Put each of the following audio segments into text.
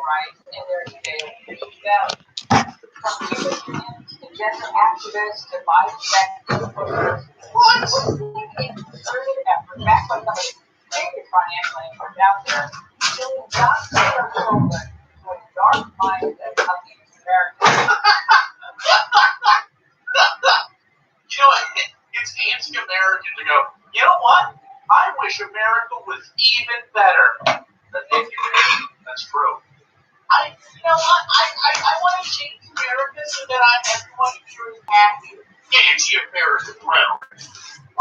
rights in their Judeo-Christian values. From Christians to gender activists to bisexual pushers, we're taking a concerted effort backed by some of the biggest financial interests out there, killing God's children to a dark mindset of these Americans. You know, it's anti-American to go, you know what? I wish America was even better. That's true. You know what? I want to change America so that everyone here is happy. Anti-American rhetoric.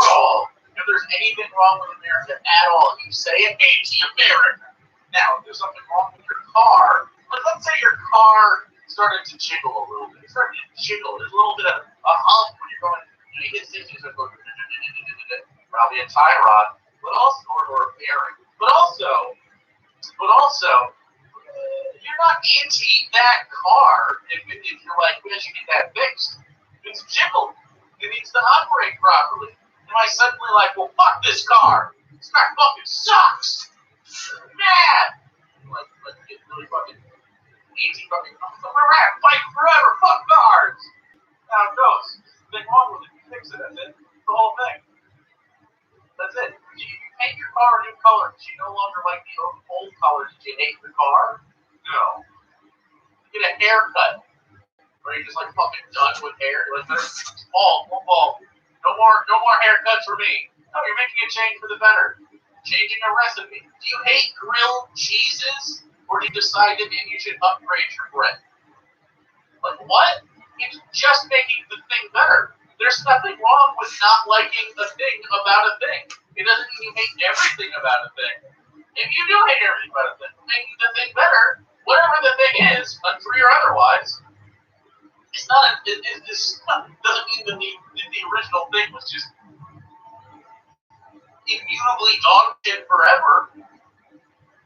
Oh, if there's anything wrong with America at all, you say it, anti-America. Now, if there's something wrong with your car, let's say your car started to jiggle a little bit. It started to jiggle. There's a little bit of a hump when you're going. You hit 60, so it goes probably a tie rod, but also or a bearing. But also, you're not anti that car if you're like, we should get that fixed. It's jiggled. It needs to operate properly. Am I suddenly like, well, fuck this car? This car fucking sucks. Mad. Like get really fucking anti-fucking. We're at fight forever. Fuck cars. Now it goes. Nothing wrong with it. You fix it. That's it. The whole thing. That's it. You paint your car a new color because you no longer like the old colors. Did you hate the car? No. You get a haircut. Or you're just like fucking done with hair. You're like, bald. No more haircuts for me. No, you're making a change for the better. Changing a recipe. Do you hate grilled cheeses? Or do you decide that maybe you should upgrade your bread? Like what? It's just making the thing better. There's nothing wrong with not liking a thing about a thing. It doesn't mean you hate everything about a thing. If you do hate everything about a thing, making the thing better, whatever the thing is, untrue or otherwise, it's not. It doesn't mean that the original thing was just immutably dog shit forever.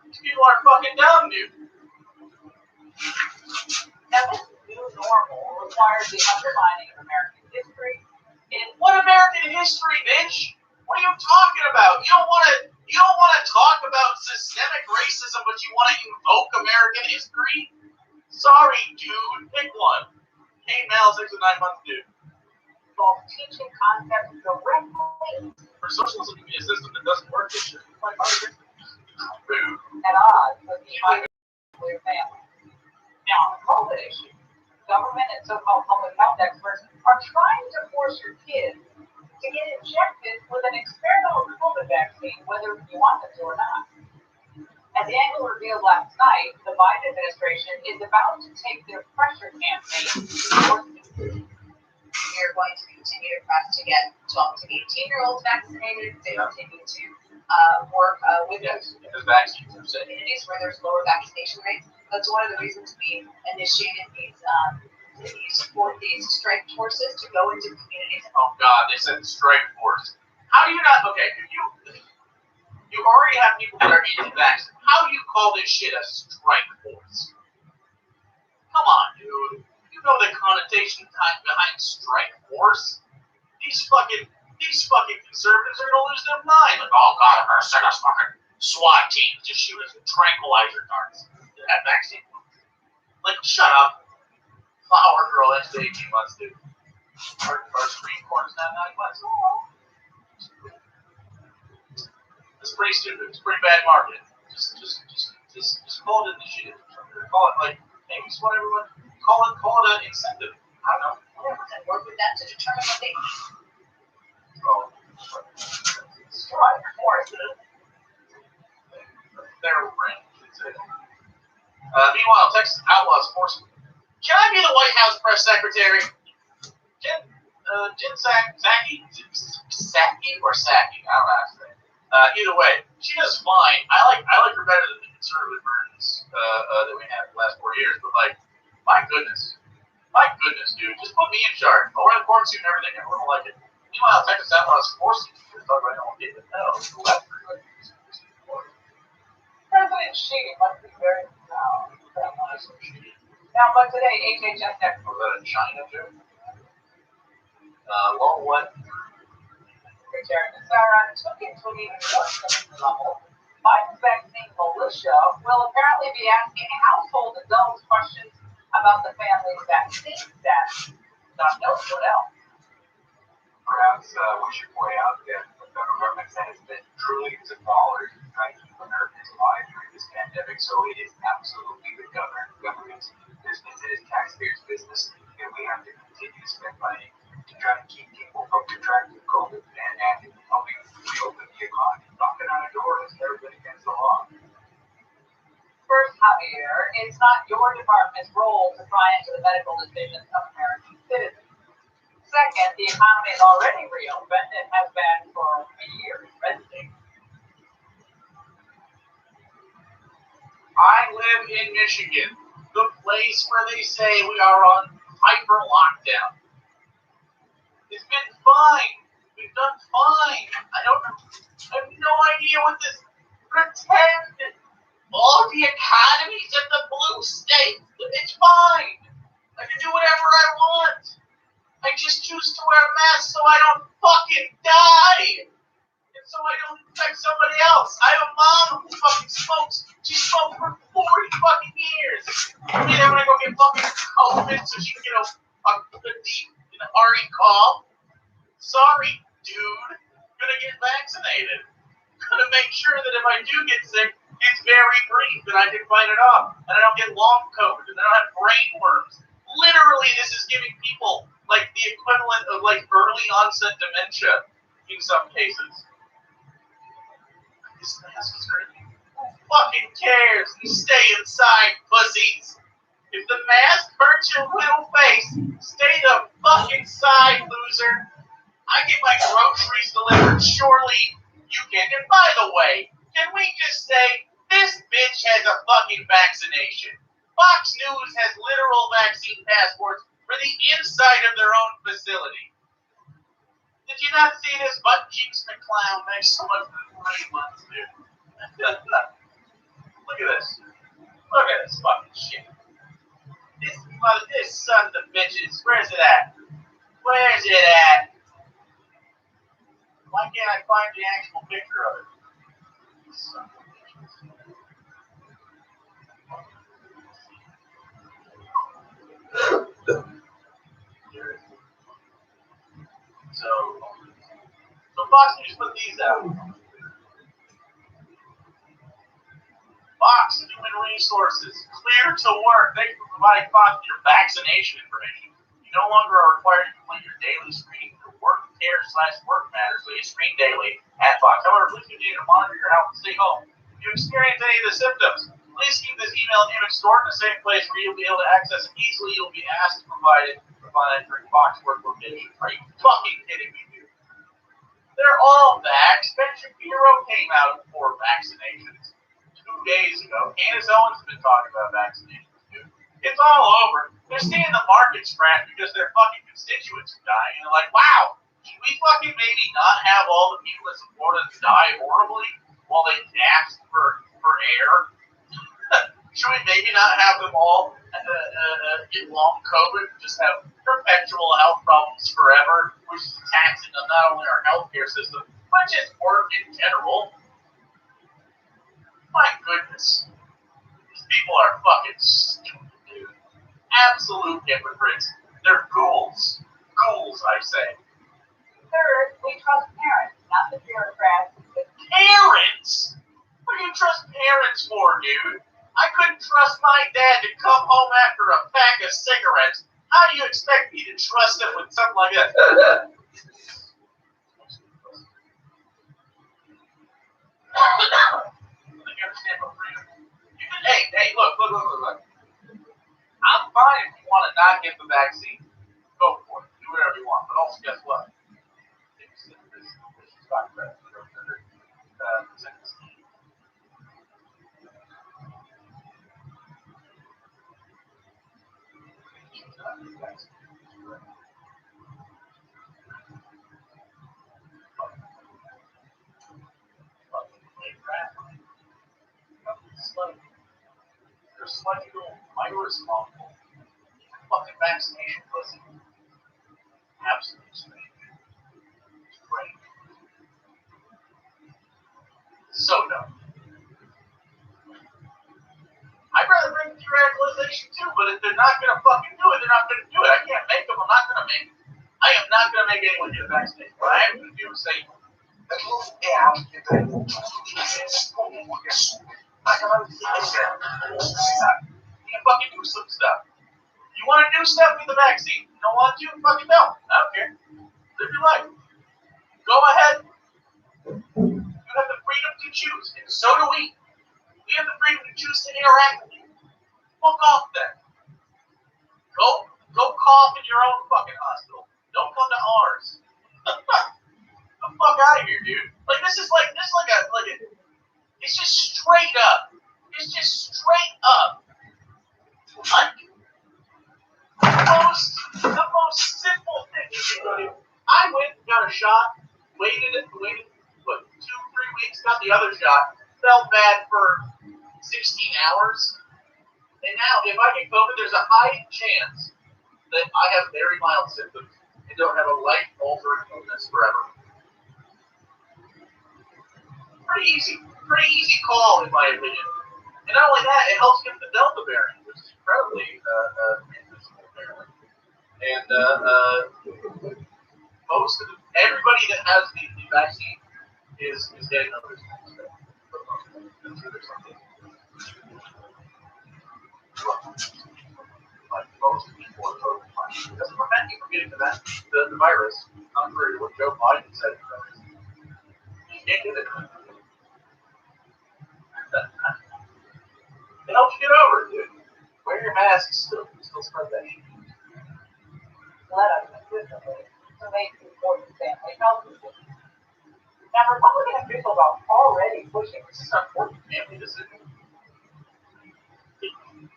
These people are fucking dumb, dude. Now, this new normal requires the undermining of American history. What American history, bitch? What are you talking about? You don't want to talk about systemic racism, but you want to invoke American history? Sorry, dude. Pick one. Hey, Mel, 6 to 9 months, dude. While teaching concepts directly For socialism to be a system that doesn't work, it should be like at odds with the nuclear family. Now, on the COVID issue, government and so-called public health experts are trying to force your kids to get injected with an experimental COVID vaccine, whether you want them to or not. As Angela revealed last night, the Biden administration is about to take their pressure campaign to we are going to continue to press to get 12 to 18-year-olds vaccinated. They continue to work with those communities where there's lower vaccination rates. That's one of the reasons we initiated these strike forces to go into communities. Oh God, they said strike force. How do you not? Okay, you already have people that are anti-vax. How do you call this shit a strike force? Come on, dude. You know the connotation behind strike force. These fucking conservatives are gonna lose their mind. Like, oh God, I'm gonna send us fucking SWAT teams to shoot us with tranquilizer darts. That vaccine. Like, shut up. Flower girl, that's 18 months, dude. Our screen corner's not 9 months. It's pretty stupid. It's pretty bad marketing. Just call it in the shit. Call it like, hey, we just want everyone. Call it an incentive. I don't know. And work with them to determine what they need. Oh, strike forces. Their brand. Meanwhile, Texas outlaws force. Can I be the White House press secretary? Jen Psaki or Psaki? I don't know how to say. Either way, she does fine. I like her better than the conservative versions that we had the last 4 years. But like, my goodness, dude, just put me in charge. I'll wear the corn suit and everything. Everyone will like it. Meanwhile, Texas outlaws forcing to talk about how people know. President Xi must be very proud. Now, but today, HHS experts. Was that in China too? Well, what? Secretary Sarah took it to an even more level Biden's vaccine militia will apparently be asking household adults questions about the family's vaccine status. God knows what else. Perhaps we should point out that the federal government has spent trillions of dollars trying to keep Americans alive during this pandemic, so it is absolutely the government's business, it is taxpayers' business, and we have to continue to spend money to try to keep people from contracting COVID and helping reopen the economy. Knocking on a door has never been against the law. First, Javier, it's not your department's role to pry into the medical decisions of American citizens. Second, the economy is already reopened and has been for a year. I live in Michigan, the place where they say we are on hyper lockdown. It's been fine. We've done fine. I have no idea what this pretend. All the economies of the blue states, it's fine. I can do whatever I want. I just choose to wear a mask so I don't fucking die. And so I don't infect somebody else. I have a mom who fucking smokes. She smoked for 40 fucking years. And then when I go get fucking COVID so she can get a deep and hearty cough. Sorry, dude. Gonna get vaccinated. Gonna make sure that if I do get sick, it's very brief and I can fight it off. And I don't get long COVID and I don't have brain worms. Literally, this is giving people like the equivalent of like early onset dementia in some cases. This mask is hurting. Who fucking cares? You stay inside, pussies. If the mask hurts your little face, stay the fuck inside, loser. I get my groceries delivered. Surely you can. And by the way, can we just say this bitch has a fucking vaccination? Fox News has literal vaccine passports for the inside of their own facility. Did you not see this butt cheeks McClown? Thanks so much for the 3 months, dude. Look at this. Look at this fucking shit. This son of a bitches. Where's it at? Where's it at? Why can't I find the actual picture of it? Son of a bitches. So Fox News put these out. Fox Human Resources, clear to work. Thank you for providing Fox your vaccination information. You no longer are required to complete your daily screening for work care/work matters, so you screen daily at Fox. However, please continue to monitor your health and stay home. If you experience any of the symptoms, please keep this email and image stored in the same place where you'll be able to access it easily. You'll be asked to provide it entering Fox work location. Are you fucking kidding me, dude? They're all vaxxed. Ben Shapiro came out for vaccinations 2 days ago. Candace Owens has been talking about vaccinations, dude. It's all over. They're seeing the markets crash because their fucking constituents are dying. And they're like, wow, should we fucking maybe not have all the people in Florida die horribly while they gasp for air? Should we maybe not have them all get long COVID, just have perpetual health problems forever, which is taxing on not only our healthcare system, but just work in general? My goodness. These people are fucking stupid, dude. Absolute hypocrites. They're ghouls. Ghouls, I say. Third, we trust parents, not the bureaucrats. Parents? What do you trust parents for, dude? I couldn't trust my dad to come home after a pack of cigarettes. How do you expect me to trust him with something like that? Hey, look. I'm fine if you want to not get the vaccine. Go for it. Do whatever you want. But also, guess what? You're slutty little virus mongrel. Fucking vaccination pussy. Absolutely strange. Strange. So dumb. vaccination too, but if they're not going to fucking do it, they're not going to do it. I can't make them. I'm not going to make them. I am not going to make anyone get vaccinated. What I am going to do is say, you can fucking do some stuff. You want to do stuff with the vaccine? You don't want to? Fucking don't. I don't care. Live your life. Go ahead. You have the freedom to choose, and so do we. We have the freedom to choose to interact with you. Fuck off then. Go cough in your own fucking hospital. Don't come to ours. Get the fuck out of here, dude. Like this is like a it's just straight up. It's just straight up. Like the most simple thing you can do. I went and got a shot, waited what, 2-3 weeks, got the other shot, felt bad for 16 hours. And now if I get COVID, there's a high chance that I have very mild symptoms and don't have a life-altering illness forever. Pretty easy call in my opinion. And not only that, it helps get the Delta variant, which is incredibly transmissible apparently. And everybody that has the vaccine is getting other things. I'm sure there's something. Like most people are totally fine. It doesn't prevent you from getting the virus, contrary to what Joe Biden said. You can't get it. It helps you get over it, dude. Wear your mask, still spread that shit. Let us consistently to make important family health decisions. Now, Republican officials are already pushing This is an important family decision.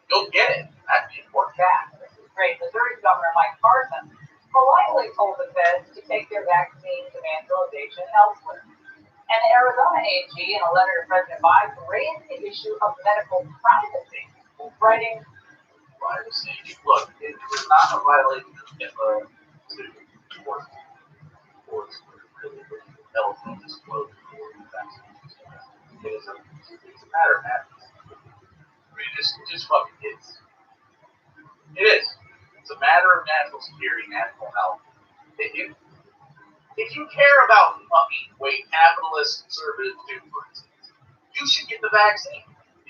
Go get it. That'd be important. back. This is great. Missouri Governor Mike Parson politely told the feds to take their vaccine evangelization elsewhere. And the Arizona AG, in a letter to President Biden, raised the issue of medical privacy, writing, Privacy. Look, it was not a violation of HIPAA to force really health and disclosure for the vaccines. It's a matter of ethics. I mean, just fucking is. It is. It's a matter of national security, national health. If you care about fucking the way capitalists, conservatives do, for instance, you should get the vaccine.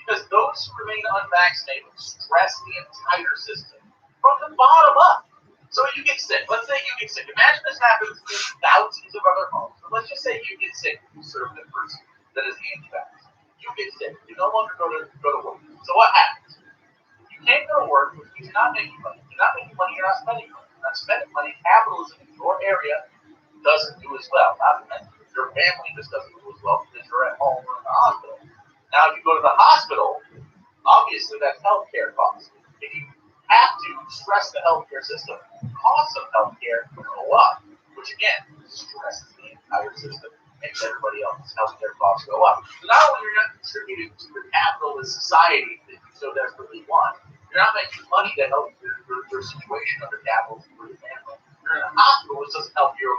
Because those who remain unvaccinated stress the entire system from the bottom up. So you get sick. Let's say you get sick. Imagine this happens in thousands of other homes. So let's just say you get sick, conservative person that is anti-vax. You get sick. You no longer go to work. So what happens? You can't go to work, which means you're not making money. You're not making money, you're not spending money. You're not spending money. Capitalism in your area doesn't do as well. Not to mention your family just doesn't do as well because you're at home or in the hospital. Now, if you go to the hospital, obviously that's healthcare costs. If you have to stress the healthcare system, costs of healthcare go up, which again stresses the entire system, makes everybody else's healthcare costs go up. So not only are you not contributing to the capitalist society that you so desperately want, you're not making money to help your situation under capitalism for your family. You're in a hospital, which doesn't help your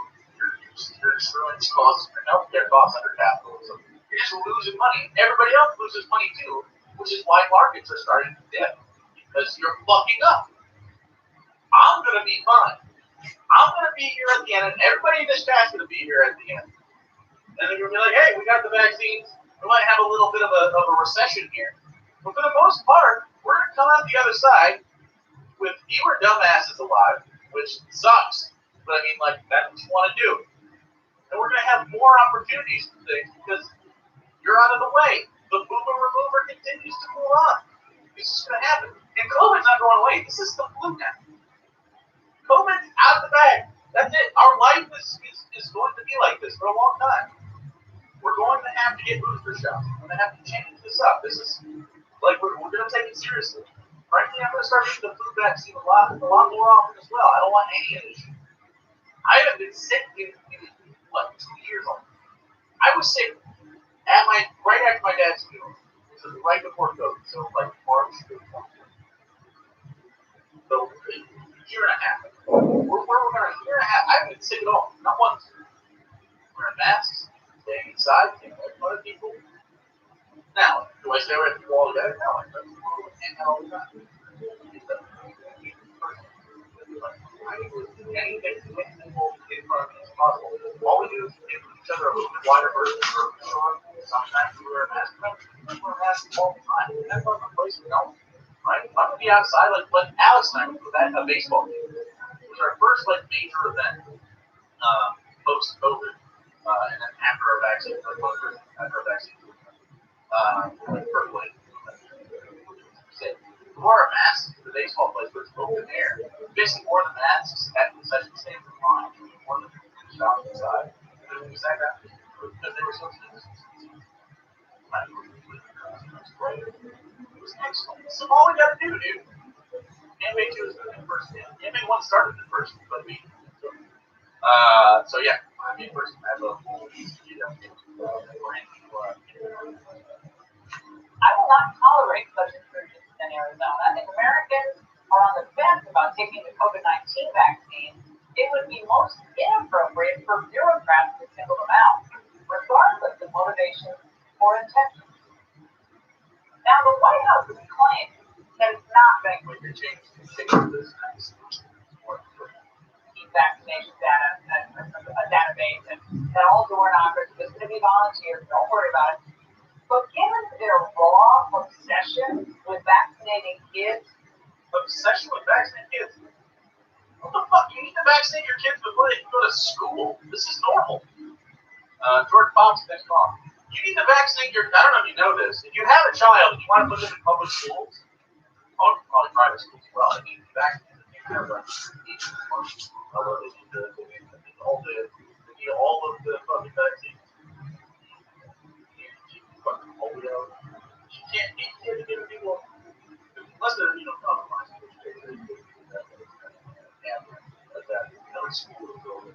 insurance costs, your healthcare costs under capitalism. You're just losing money. Everybody else loses money too, which is why markets are starting to dip, because you're fucking up. I'm going to be fine. I'm going to be here at the end, and everybody in this chat's going to be here at the end. And they're going to be like, hey, we got the vaccines. We might have a little bit of a recession here. But for the most part, we're going to come out the other side with fewer dumbasses alive, which sucks. But I mean, like, that's what you want to do. And we're going to have more opportunities for things because you're out of the way. The boomer remover continues to move on. This is going to happen. And COVID's not going away. This is the flu now. COVID's out of the bag. That's it. Our life is going to be like this for a long time. We're going to have to get booster shots. We're going to have to change this up. This is, like, we're going to take it seriously. Frankly, I'm going to start getting the flu vaccine a lot more often as well. I don't want any of this shit. I haven't been sick in 2 years already. I was sick right after my dad's funeral. So right before COVID. So like March 2022. So a year and a half. We're a year and a half. I haven't been sick at all. Not once. Wearing masks, staying inside, staying away from other people. Now, do I stay away from people all together? No, I don't hang out all the time. Anything to make people in front of us possible. All we do is give each other a little bit wider berth for sometimes we wear a mask, sometimes we wear a mask all the time. That's not the place we don't. Right? I'm gonna be outside like Alex and I went to a baseball game. It was our first like major event post COVID. And then after our vaccine, after our vaccine, first wave. We wore a mask to the baseball place, but it's open air. Basically, wore the masks at the concession stand for line. We wore them in the shop inside. And we sat down because they were social distancing. It was excellent. This is all we got to do, dude. Anime 2 is the first thing. Anime 1 started the first, but we. So yeah, I mean, first I have a whole I will not tolerate such intrusions in Arizona. If Americans are on the fence about taking the COVID-19 vaccine, it would be most inappropriate for bureaucrats to single them out, regardless of motivation or intention. Now, the White House has claimed that it's not going to change vaccination data, a database, and that all door knockers are just going to be volunteers. Don't worry about it. But given their raw obsession with vaccinating kids, What the fuck? You need to vaccinate your kids before they can go to school. This is normal. George Fox, next call. You need to vaccinate your. I don't know if you know this. If you have a child and you want to put them in public schools, probably private schools as well, they need to vaccinate them. They need all of the fucking vaccines. Fucking polio. You can't give people unless they're compromised. School is over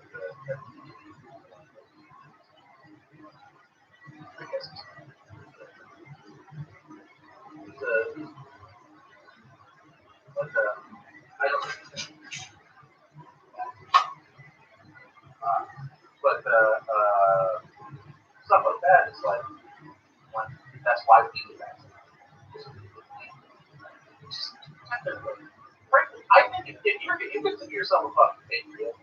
I guess I don't stuff like that is like that's why we need that. Frankly, I think if you consider yourself a fucking patriot,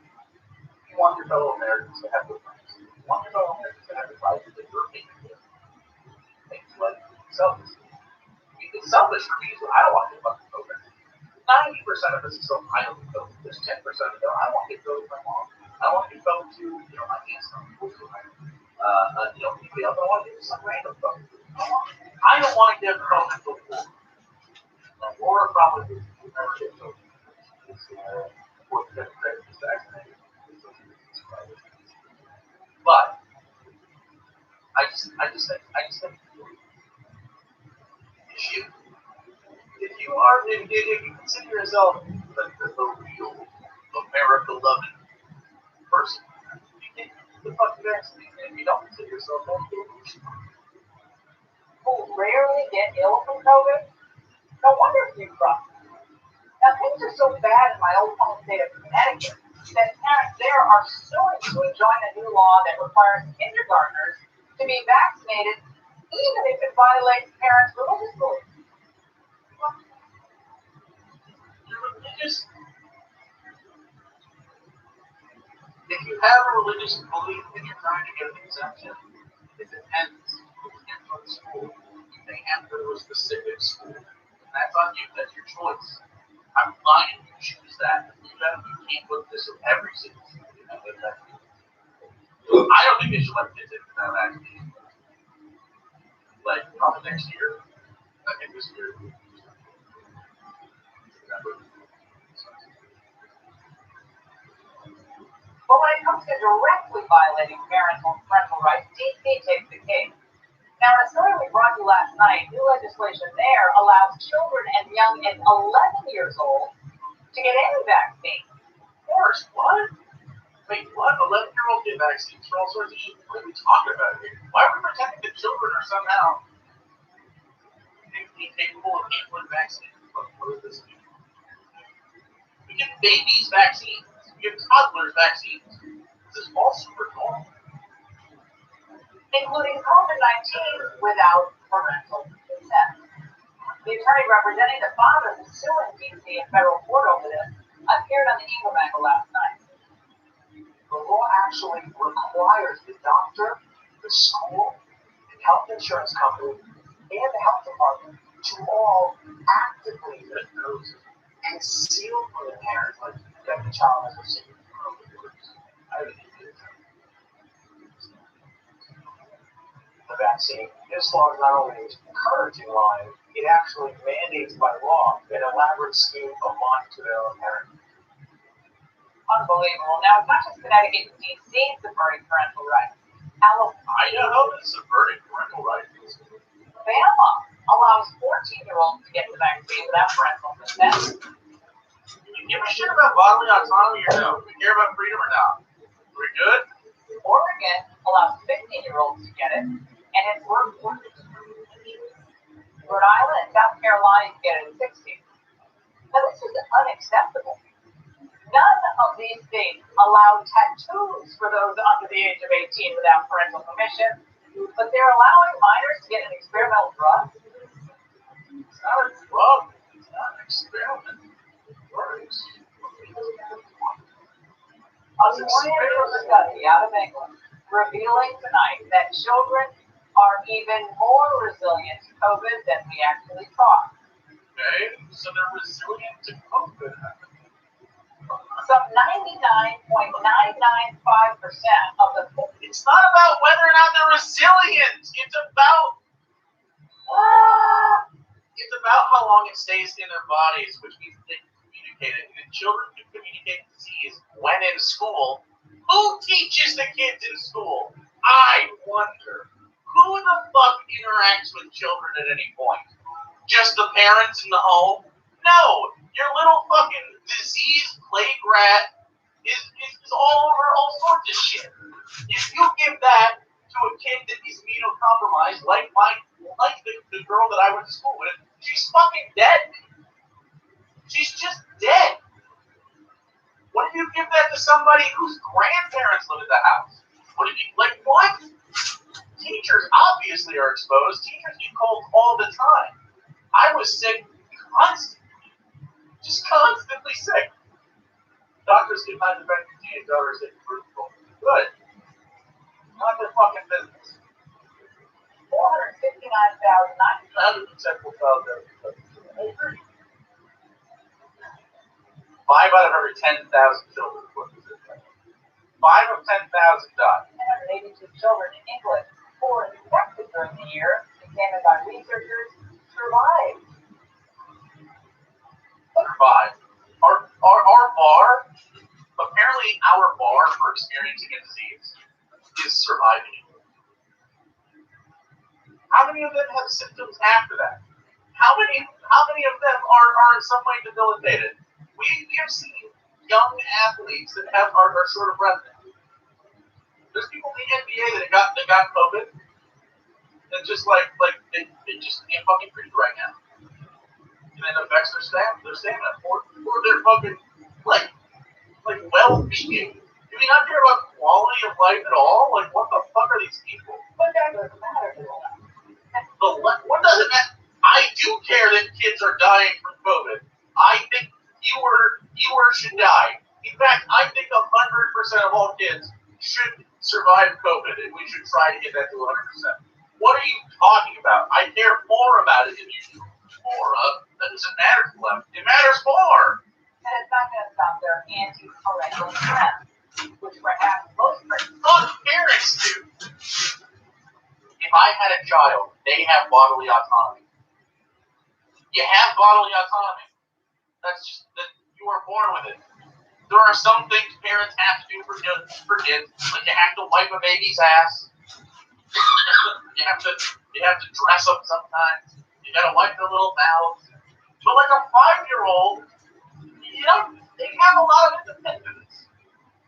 you want your fellow Americans to have good rights. You want your fellow Americans to have the rights that you're a patriot. It's like selfish. It's selfish for me, so I don't want to get fucking COVID. 90% of us is so I don't get COVID. There's 10% of them. I want to get COVID with my mom. I want to get COVID to my aunts and uncles. People else. I want to get some random COVID. I don't want to get COVID before. Or probably never get COVID. But I just think if you consider yourself the real America loving person, you take the fucking vaccine. And if you don't consider yourself that, who rarely get ill from COVID, no wonder few cross. Now, things are so bad in my old home state of Connecticut that parents there are suing to enjoin a new law that requires kindergartners to be vaccinated, even if it violates parents' religious beliefs. If you have a religious belief and you're trying to get an exemption, it depends on the school. You may have to go to a specific school. And that's on you. That's your choice. I'm fine if you choose that. You can't put this in every single school. I don't think they should let kids in without vaccine. Like, probably next year. I think this year. But when it comes to directly violating parental rights, DC takes the case. Now, in a story we brought you last night, new legislation there allows children as young as 11 years old to get any vaccine. Of course, what? Wait, what? 11-year-olds get vaccines for all sorts of shit? What are we talking about here? Why are we pretending that children are somehow incapable of handling vaccines? What does this mean? We give babies vaccines. We give toddlers vaccines. This is all super normal. Including COVID-19 without parental consent. The attorney representing the father who's suing DC in federal court over this appeared on the Eagle Bangle last night. The law actually requires the doctor, the school, the health insurance company, and the health department to all actively conceal from the parents that the child has received the vaccine. This law is not only encouraging lying, it actually mandates by law an elaborate scheme of lying to their own parents. Unbelievable. Now, it's not just Connecticut and D.C. subverting parental rights. Idaho is subverting parental rights. Alabama allows 14-year-olds to get the vaccine without parental consent. You give a shit about bodily autonomy or no? We care about freedom or not? We good? Oregon allows 15-year-olds to get it, and it's Rhode Island and South Carolina to get it at 16. Now, this is unacceptable. None of these states allow tattoos for those under the age of 18 without parental permission, but they're allowing minors to get an experimental drug. It's not a drug. It's not an experiment. It works. A scientific study out of England revealing tonight that children are even more resilient to COVID than we actually thought. Okay, so they're resilient to COVID. Some 99.995% of the It's not about whether or not they're resilient. It's about how long it stays in their bodies, which means they can communicate it. And children can communicate disease when in school. Who teaches the kids in school? I wonder. Who the fuck interacts with children at any point? Just the parents in the home? No! Your little fucking disease plague rat is all over all sorts of shit. If you give that to a kid that is immunocompromised, like the girl that I went to school with, she's fucking dead. She's just dead. What if you give that to somebody whose grandparents live in the house? What if you, like, what? Teachers obviously are exposed. Teachers get colds all the time. I was sick constantly. Just constantly sick. Doctors get my defense teenage daughters sick fruitful. Good. Not their fucking business. 459,000 several thousand. 5 out of every 10,000 children. 5 of 10,000 died. 182 children in England who were infected during the year, examined by researchers, survived. Survived. Our bar, apparently our bar for experiencing a disease is surviving. How many of them have symptoms after that? How many of them are in some way debilitated? We have seen young athletes that are short of breath. There's people in the NBA that got COVID and just they just can't fucking breathe right now. And it affects their stamina or their fucking like well-being. Do we not care about quality of life at all? Like, what the fuck are these people? But that doesn't matter to them. What does it matter? I do care that kids are dying from COVID. I think fewer should die. In fact, I think 100% of all kids should survive COVID, and we should try to get that to 100%. What are you talking about? I care more about it than you do. That doesn't matter to them. It matters more. And it's not going to stop their anti-parental trend, which perhaps most Parents do. If I had a child, they have bodily autonomy. You have bodily autonomy. That's just that you were born with it. There are some things parents have to do for kids. Like you have to wipe a baby's ass. You have to dress them sometimes. You gotta wipe their little mouths. But like a 5-year-old, they have a lot of independence.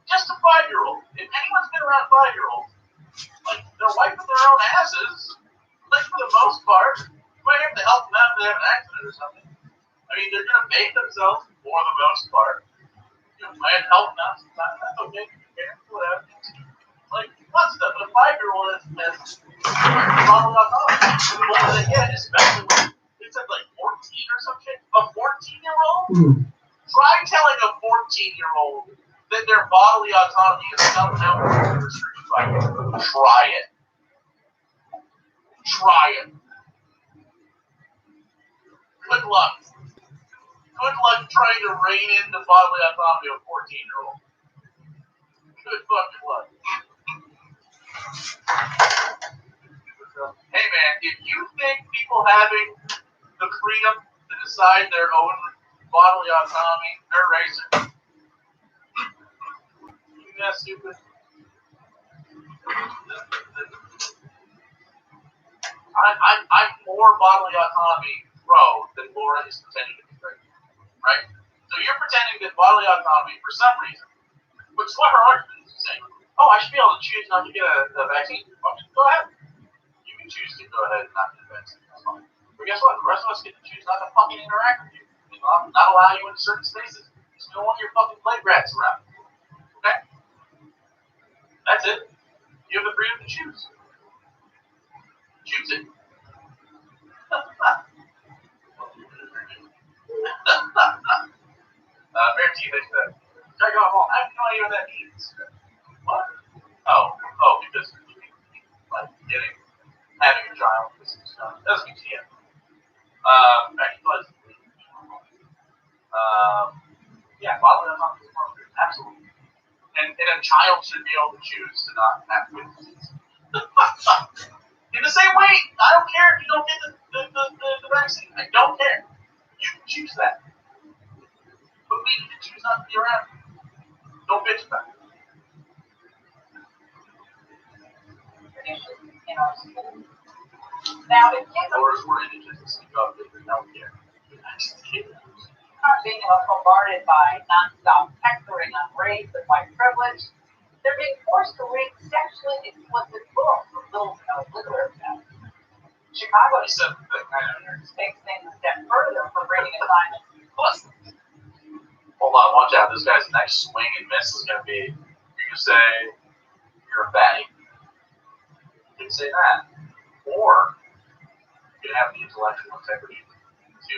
Just a 5-year-old. If anyone's been around 5-year-olds, like they're wiping their own asses, like for the most part. You might have to help them out if they have an accident or something. I mean, they're gonna bathe themselves for the most part. You might help them out sometimes. That's okay. Yeah, whatever. Like, lots of stuff. But a 5-year-old has probably not knowledge. What do they get? Especially when it's like 14 or some shit. A 14-year-old Try telling a 14-year-old that their bodily autonomy is somehow restricted by you. Try it. Try it. Good luck. Good luck trying to rein in the bodily autonomy of a 14-year-old. Good fucking luck. Hey man, if you think people having the freedom to decide their own bodily autonomy, they're racist. You think that's stupid? I'm more bodily autonomy pro than Laura is pretending to be crazy. Right? So you're pretending that bodily autonomy, for some reason, which is what her argument is saying, oh, I should be able to choose not to get a vaccine. Go ahead. You can choose to go ahead and not get a vaccine. That's fine. But guess what? The rest of us get to choose not to fucking interact with you. Not allow you into certain spaces. Because we don't want your fucking plague rats around. Okay? That's it. You have the freedom to choose. Choose it. Fair team is that. Check out all. I have no idea what that means. What? Oh, because like having a child doesn't mean TM. Yeah, bodily autonomy is appropriate. Absolutely. And a child should be able to choose to not have witnesses. In the same way, I don't care if you don't get the vaccine. I don't care. You can choose that. But we need to choose not to be around. Don't bitch about it. Traditions in our schools. Now, if kids We're indigent to speak up with healthcare. aren't being bombarded by nonstop hectoring on race and white privilege, they're being forced to read sexually explicit books with little to no literary value. Chicago takes things a step further for reading assignments to Muslims. Hold on, watch out. This guy's next swing and miss is going to be, you can say, you're a fatty. You can say that. Or, you can have the intellectual integrity to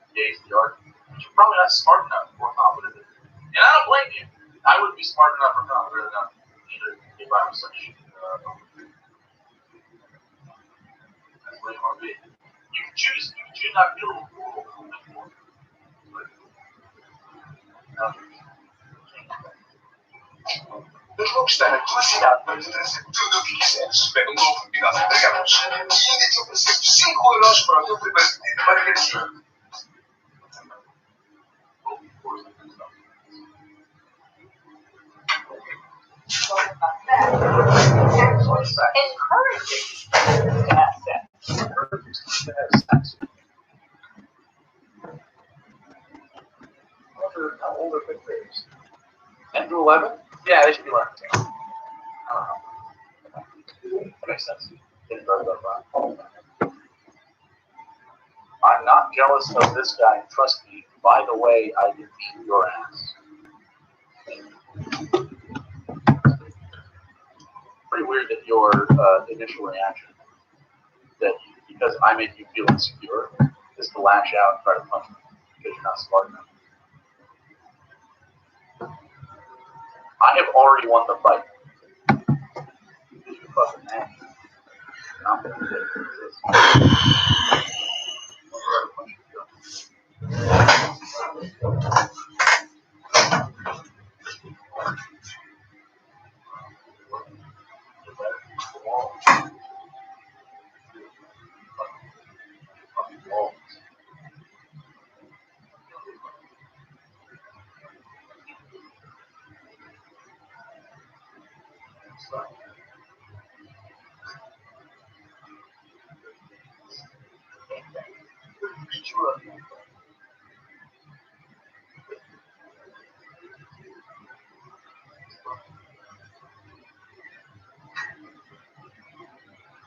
engage the argument. But you're probably not smart enough or confident in it. And I don't blame you. I wouldn't be smart enough or confident enough either if I was such that's where you want to be. You can choose not to feel Nos conquistar a tua cidade para te trazer tudo o que quiseres. Pega um novo e nós entregamos. E ainda te oferecemos 5€ para o teu primeiro pedido para garantir. Encouraging to have sex. How old are fifth graders? 10 to 11? Yeah, they should be learning. I don't know. That makes sense. I'm not jealous of this guy. Trust me. By the way, I can beat your ass. Pretty weird that your initial reaction, that because I make you feel insecure, is to lash out and try to punch me because you're not smart enough. I have already won the fight. You fucking ass. I'm gonna do this.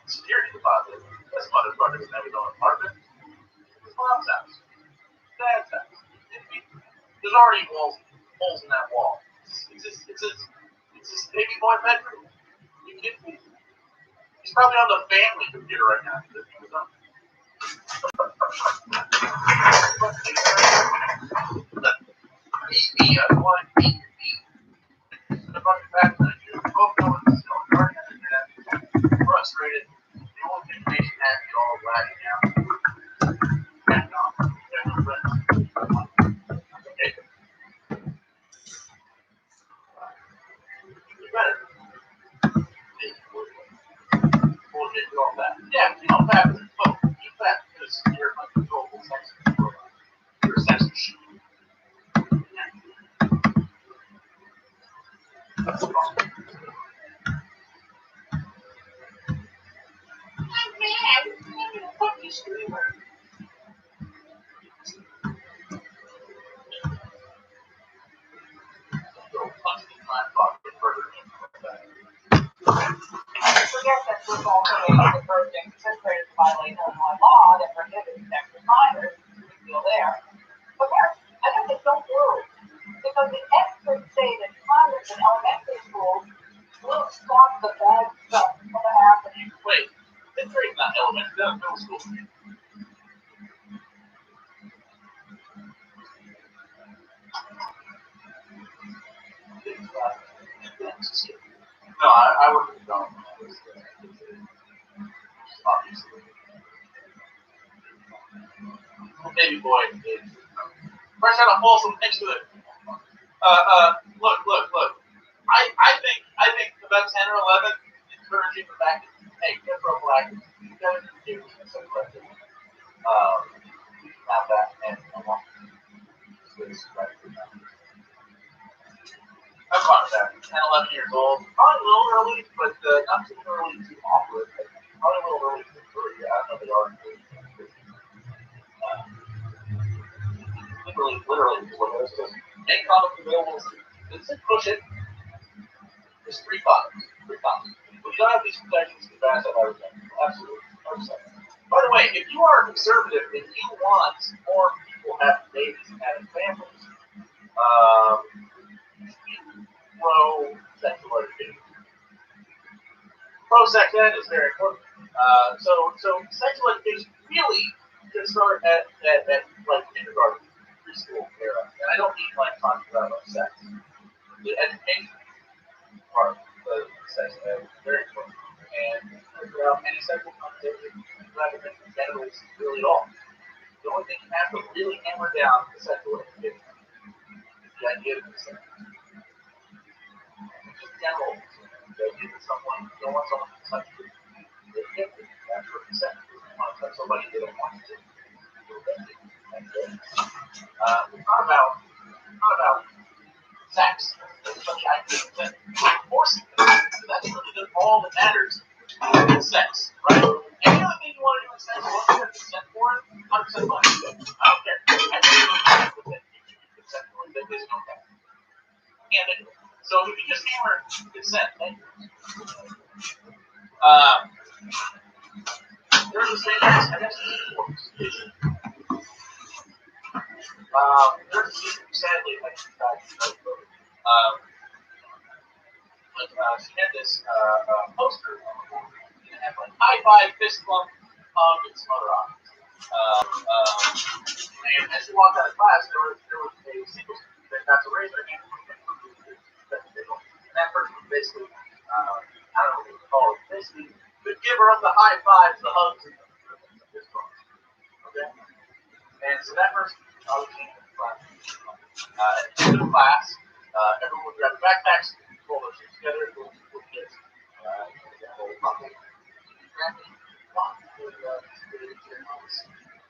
Security deposit. That's motherfuckers never go apartment. His mom's house. Dad's house. There's already holes in that wall. It's his baby boy bedroom. You kidding me? He's probably on the family computer right now. I don't want to beat your feet. The fucking bathroom, you both know what this is going on. Frustrated. The only thing that makes you happy all wagging now. And okay. You better. Bullshit, do all that. Yeah, you know, fat. Oh, you fat because you're uncontrollable sex. You're a sex machine. That's wrong. Fucking screamer. I forget that this also makes the purging considered to violate Illinois law that prohibits sexual minors to still there. But parents, I think they don't worry, because the experts say that condoms in elementary schools will stop the bad stuff from happening. Wait, it's right, not elementary, that's middle school. No, I wouldn't have gone. Obviously. Baby boy. Fresh out of Folsom next to it. Look. I think about 10 or 11 encouraging the fact that, hey, get prophylactic. You gotta do something like this. You can have that and I want I'm fine with that. 10, 11 years old. Probably a little early, but not too early to offer it. Probably a little early to hurry. I know they are. Literally, just make condoms available. Just push it. There's 3 condoms. 3 condoms. When you don't have these protections, the bad stuff everything. Absolutely. 100%. By the way, if you are a conservative and you want more people having babies and having families, pro-sexual education. Pro-sex ed is very important. So sexual education really can start at like kindergarten, preschool era. And I don't mean like talking about sex. The education part of sex ed is very important. And without any sexual connotation, you don't have to mention genitals really at all. The only thing you have to really hammer down is sexual education. The idea of consent. Just general consent. The idea that someone, you don't want someone to touch you. They can't do that for consent. You don't want to touch somebody they don't want to. It's not about sex. But the idea of consent. Forcing consent. So that's really all that matters in sex, right? Any other thing you want to do in sex, once you have consent for it, 100% fine. I don't care. I think consent for it, there's no cap. So if you just hammer consent, thank you. There's a state I guess there's a secret, sadly, I think she had this poster on the board. It had like high five, fist bump, hug, and some other options. And as she walked out of class, there was a sequence that got to raise their hand. And that person was basically, I don't know what you call it, basically, the giver of the high fives, the hugs, and the fist bumps. Okay? And so that person, obviously, in class. At the end of the class, everyone would grab their backpacks, roll their shoes together, and go to kids.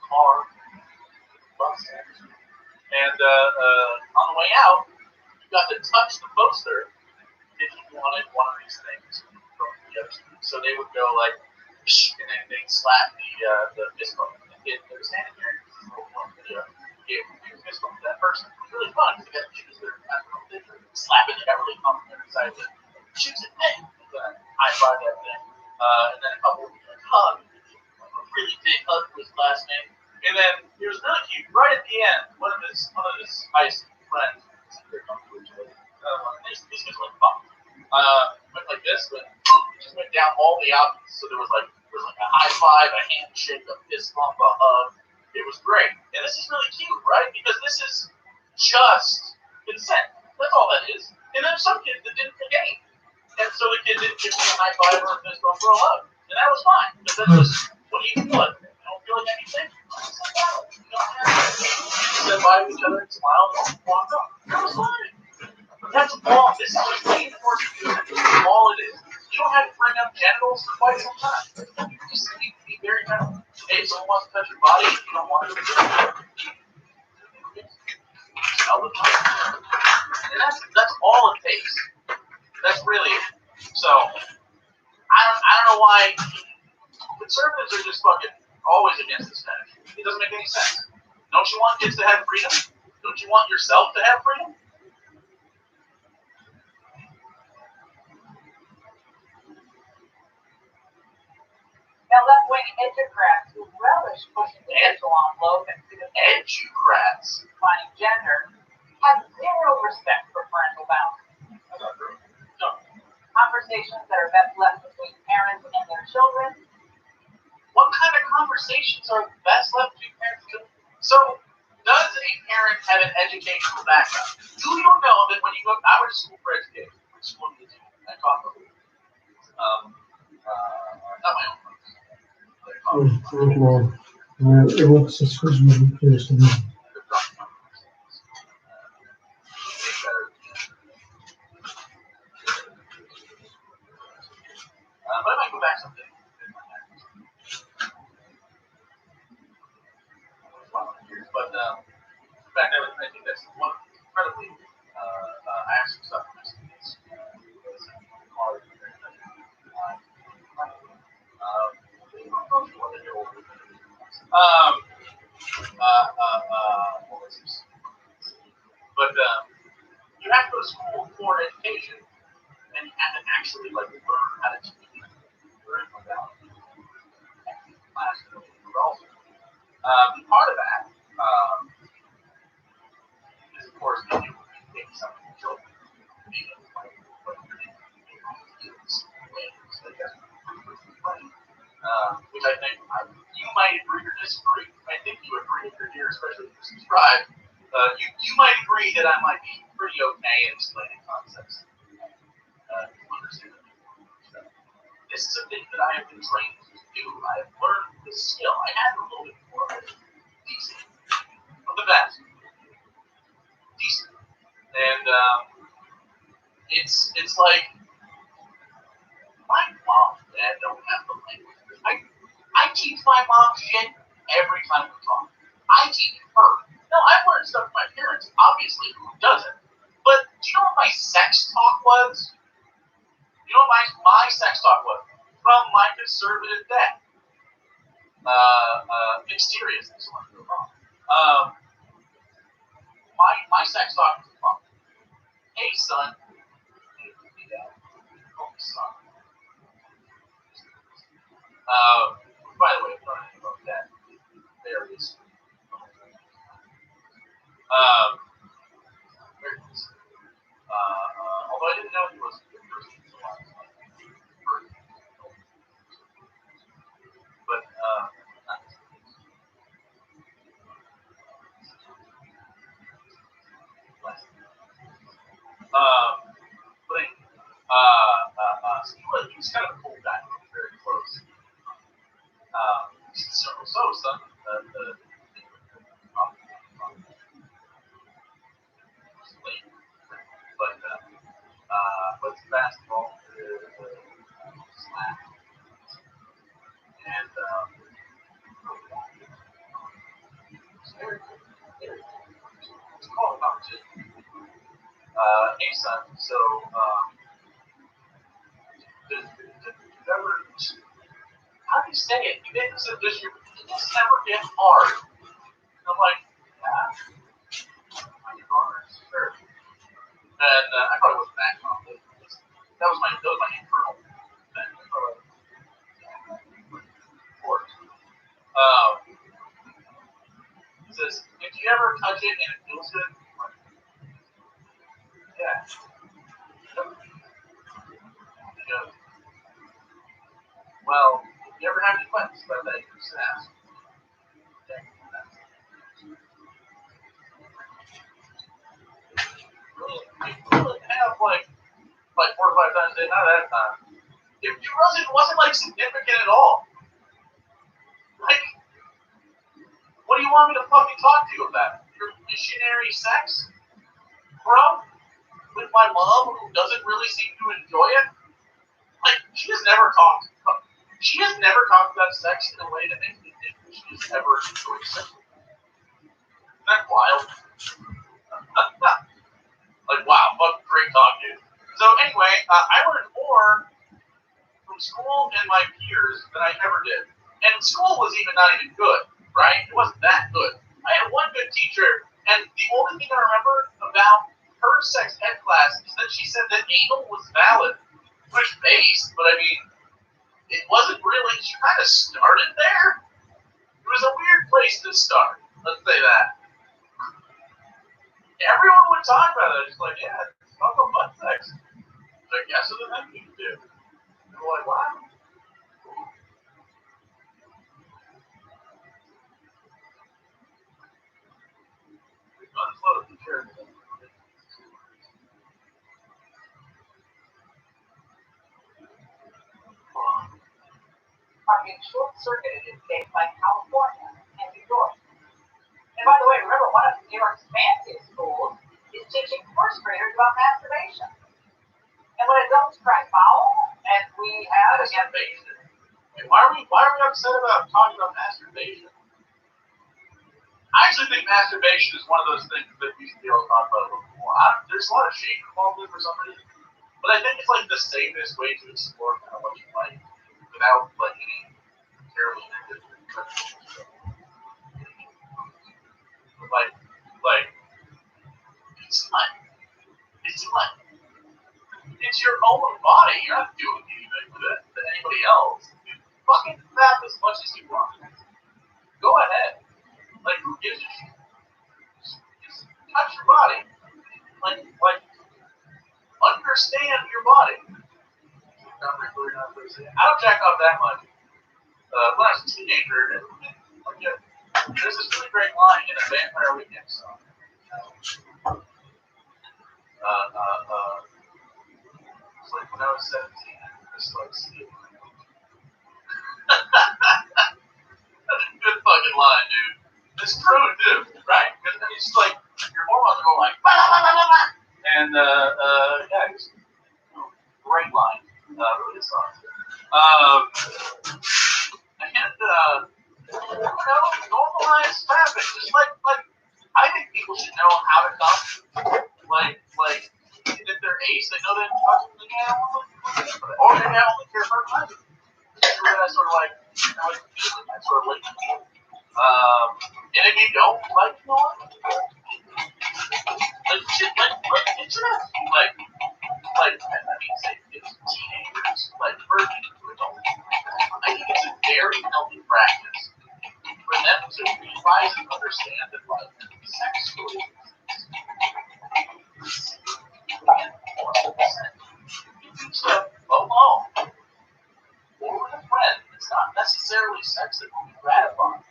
Car, bus, and on the way out, you got to touch the poster if you wanted one of these things from the other students. So they would go like, and then they'd slap the fist bump. And they were standing there, gave a fist bump to that person. It was really fun because they got to choose their national picture. Slapping, they got really pumped and excited to choose a thing. High five that thing. And then a couple of hug. A really big hug to his classmate. And then it was really cute. Right at the end, one of his high school friends, these guys were like fuck. Went like this, but just went down all the options. So there was like a high five, a handshake, a fist bump, a hug. It was great. And this is really cute, right? Because this is just consent. That's all that is. And there's some kids that didn't forget. And so the kid didn't give me a high five or a fist bump or a hug. And that was fine. Because that's just what do you feel like? You don't feel like anything? It's like that. You don't have to. You said bye to each other and smiled and walked off. That was fine. But that's all. This is just reinforcing you. That's all it is. You don't have to bring up genitals for quite some time. You just need to be very gentle. Hey, if someone wants to touch your body, if you don't want to, tell them. And that's all it takes. That's really it. So I don't know why conservatives are just fucking always against this kind of shit. It doesn't make any sense. Don't you want kids to have freedom? Don't you want yourself to have freedom? Now, left-wing educrats who relish pushing the digital envelope and Educrats defining gender have zero respect for parental boundaries. No. Conversations that are best left between parents and their children. What kind of conversations are best left between parents and children? So, does a parent have an educational background? Do you know that when you go, I went to school for education. Which school did you? I taught them. Not my own. What success will be placed in it? But I might go back someday. But in fact, I think that's one incredibly. I have some stuff from my students. But you have to go to school for education, and you have to actually like learn how to teach. Part of that is, of course, that you take something to children. Which I think you might agree or disagree. I think you agree if you're here, especially if you subscribe. You might agree that I might be pretty okay at explaining concepts. This is a thing that I have been trained to do. I have learned the skill. I have a little bit more of it. Decent. Of the best. Decent. And it's like my mom and dad don't have the language. I teach my mom shit every time we talk. I teach her. No, I've learned stuff from my parents, obviously, who doesn't. But do you know what my sex talk was? You know what my sex talk was? From my conservative dad. Mysteriousness, I want to go wrong. My sex talk was wrong. Hey, son. Hey, dad. Oh, son. By the way, if you don't know anything about that, there it is. There it is. Although I didn't know he was a good person, so I was like, but so he was kind of a cool guy, very close. So son, but basketball, slap, and it's called competition. Hey son, so does you ever? How do you say it? You didn't say does this ever get hard? And I'm like, yeah, I get hard, sure. And I probably wasn't that confident. That was my internal thing. Of course. He says, did you ever touch it and it feels good? Yeah. He goes, well, if you ever have any questions about that, you just ask. not at that time. It wasn't like significant at all. Like, what do you want me to fucking talk to you about? Your missionary sex? Bro? With my mom who doesn't really seem to enjoy it? Like, she has never talked about sex in a way that makes me think that she has ever enjoyed sex. Isn't that wild? Like, wow, what great talk, dude. So anyway, I learned more from school and my peers than I ever did. And school was not even good, right? It wasn't that good. I had one good teacher, and the only thing I remember about her sex ed class is that she said that anal was valid, which based, but I mean, it wasn't really, she kind of started there. It was a weird place to start, let's say that. Everyone would talk about it. It's like, yeah, talk about butt sex. It's like, yes, it's a thing you can do. And we're like, wow. Unload the chair. Are being short-circuited in states like California and New York. And by the way, remember, one of New York's fanciest schools is teaching first graders about masturbation. And when adults cry foul, and we have again, Why are we upset about talking about masturbation? I actually think masturbation is one of those things that we should be able to talk about a little more. There's a lot of shame involved in it for some reason, but I think it's like the safest way to explore kind of what you like without like any terribly negative. Like it's fun. It's fun. It's your own body. You're not doing anything with it to anybody else. You fucking nap as much as you want. Go ahead. Like, who gives a shit? Just touch your body. Like, understand your body. I don't jack off that much. When I was a teenager, there's this really great line in a Vampire Weekend song. It's like when I was 17, I just like skiing. That's a good fucking line, dude. It's true, too, right? Because it's like your hormones go like, bah, bah, bah, bah, bah. And yeah, it's great line. Really good song. And normalize traffic. Just like I think people should know how to come. Like if they're ace, they know that or they only care for money. That's sort of like that sort of like. And if you don't like noise, like shit, like internet, like I mean, say it's teenagers, like virgin to adults. I think it's a very healthy practice for them to realize and understand that like sexually and 100%. You do stuff alone or with a friend. It's not necessarily sex that will be gratifying.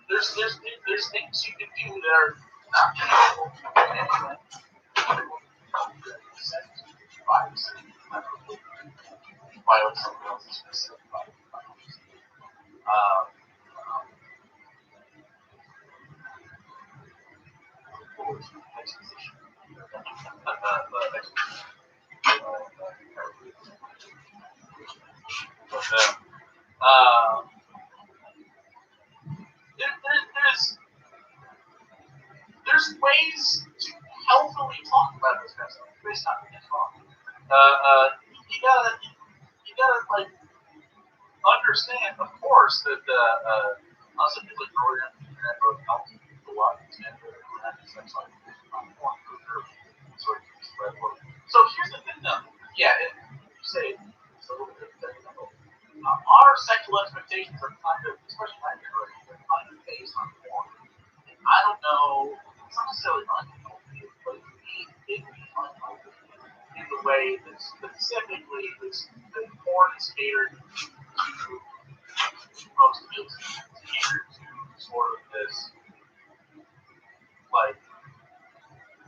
There's things you can do that are not beautiful anyway. Sex, privacy, violate someone else's specific privacy. There's ways to healthily talk about this kind of stuff. It's not getting wrong. You gotta like understand, of course, that also people like growing up on the internet both help people a lot and having sex on porn for sure. Sort of spread word. So here's the thing though. Yeah, you say it's a little bit technical. Our sexual expectations are kind of, especially my generation, they're kind of based on porn. And I don't know, it's not necessarily unhealthy, but it can be unhealthy in the way that specifically the porn is catered to most males, catered to sort of this, like,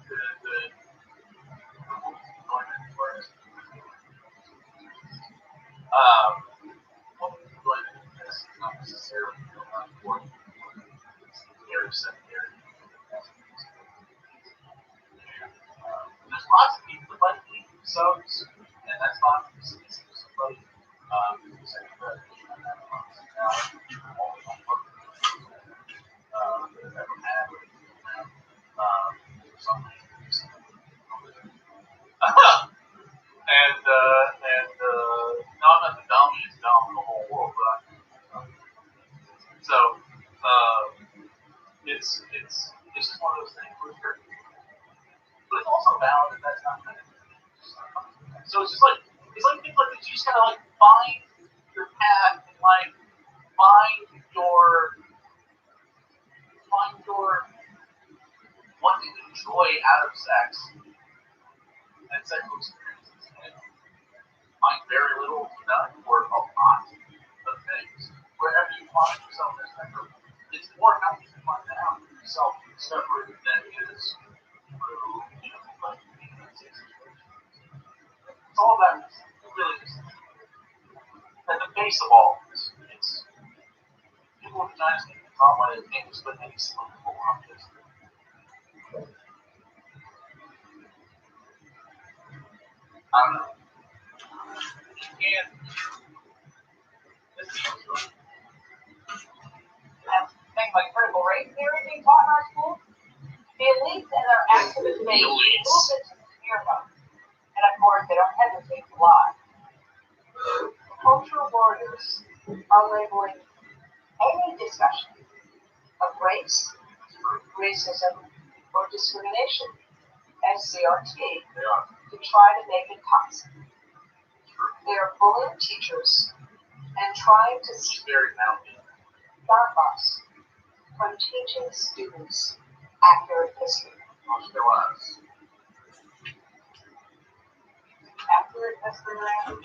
the it's just one of those things where but it's also valid that that's not good. So it's just like things like that. You just gotta like find your path and like find your what you enjoy out of sex and sexual experiences. And find very little to none or a lot of things. Wherever you find yourself in a spectrum, it's more healthy to find that out for yourself discovery than it is through, like it's all about really just at the base of all of this. It's people with vaginas need to be taught why they can't just put any cylindrical objects. I don't know. And this is things like critical race theory being taught in our schools. The elites and their activist base move into the fear mode. And of course, they don't hesitate to lie. Cultural warriors are labeling any discussion of race, racism, or discrimination as CRT to try to make it toxic. They are bullying teachers and trying to stop us from teaching students accurate history. Accurate history, right?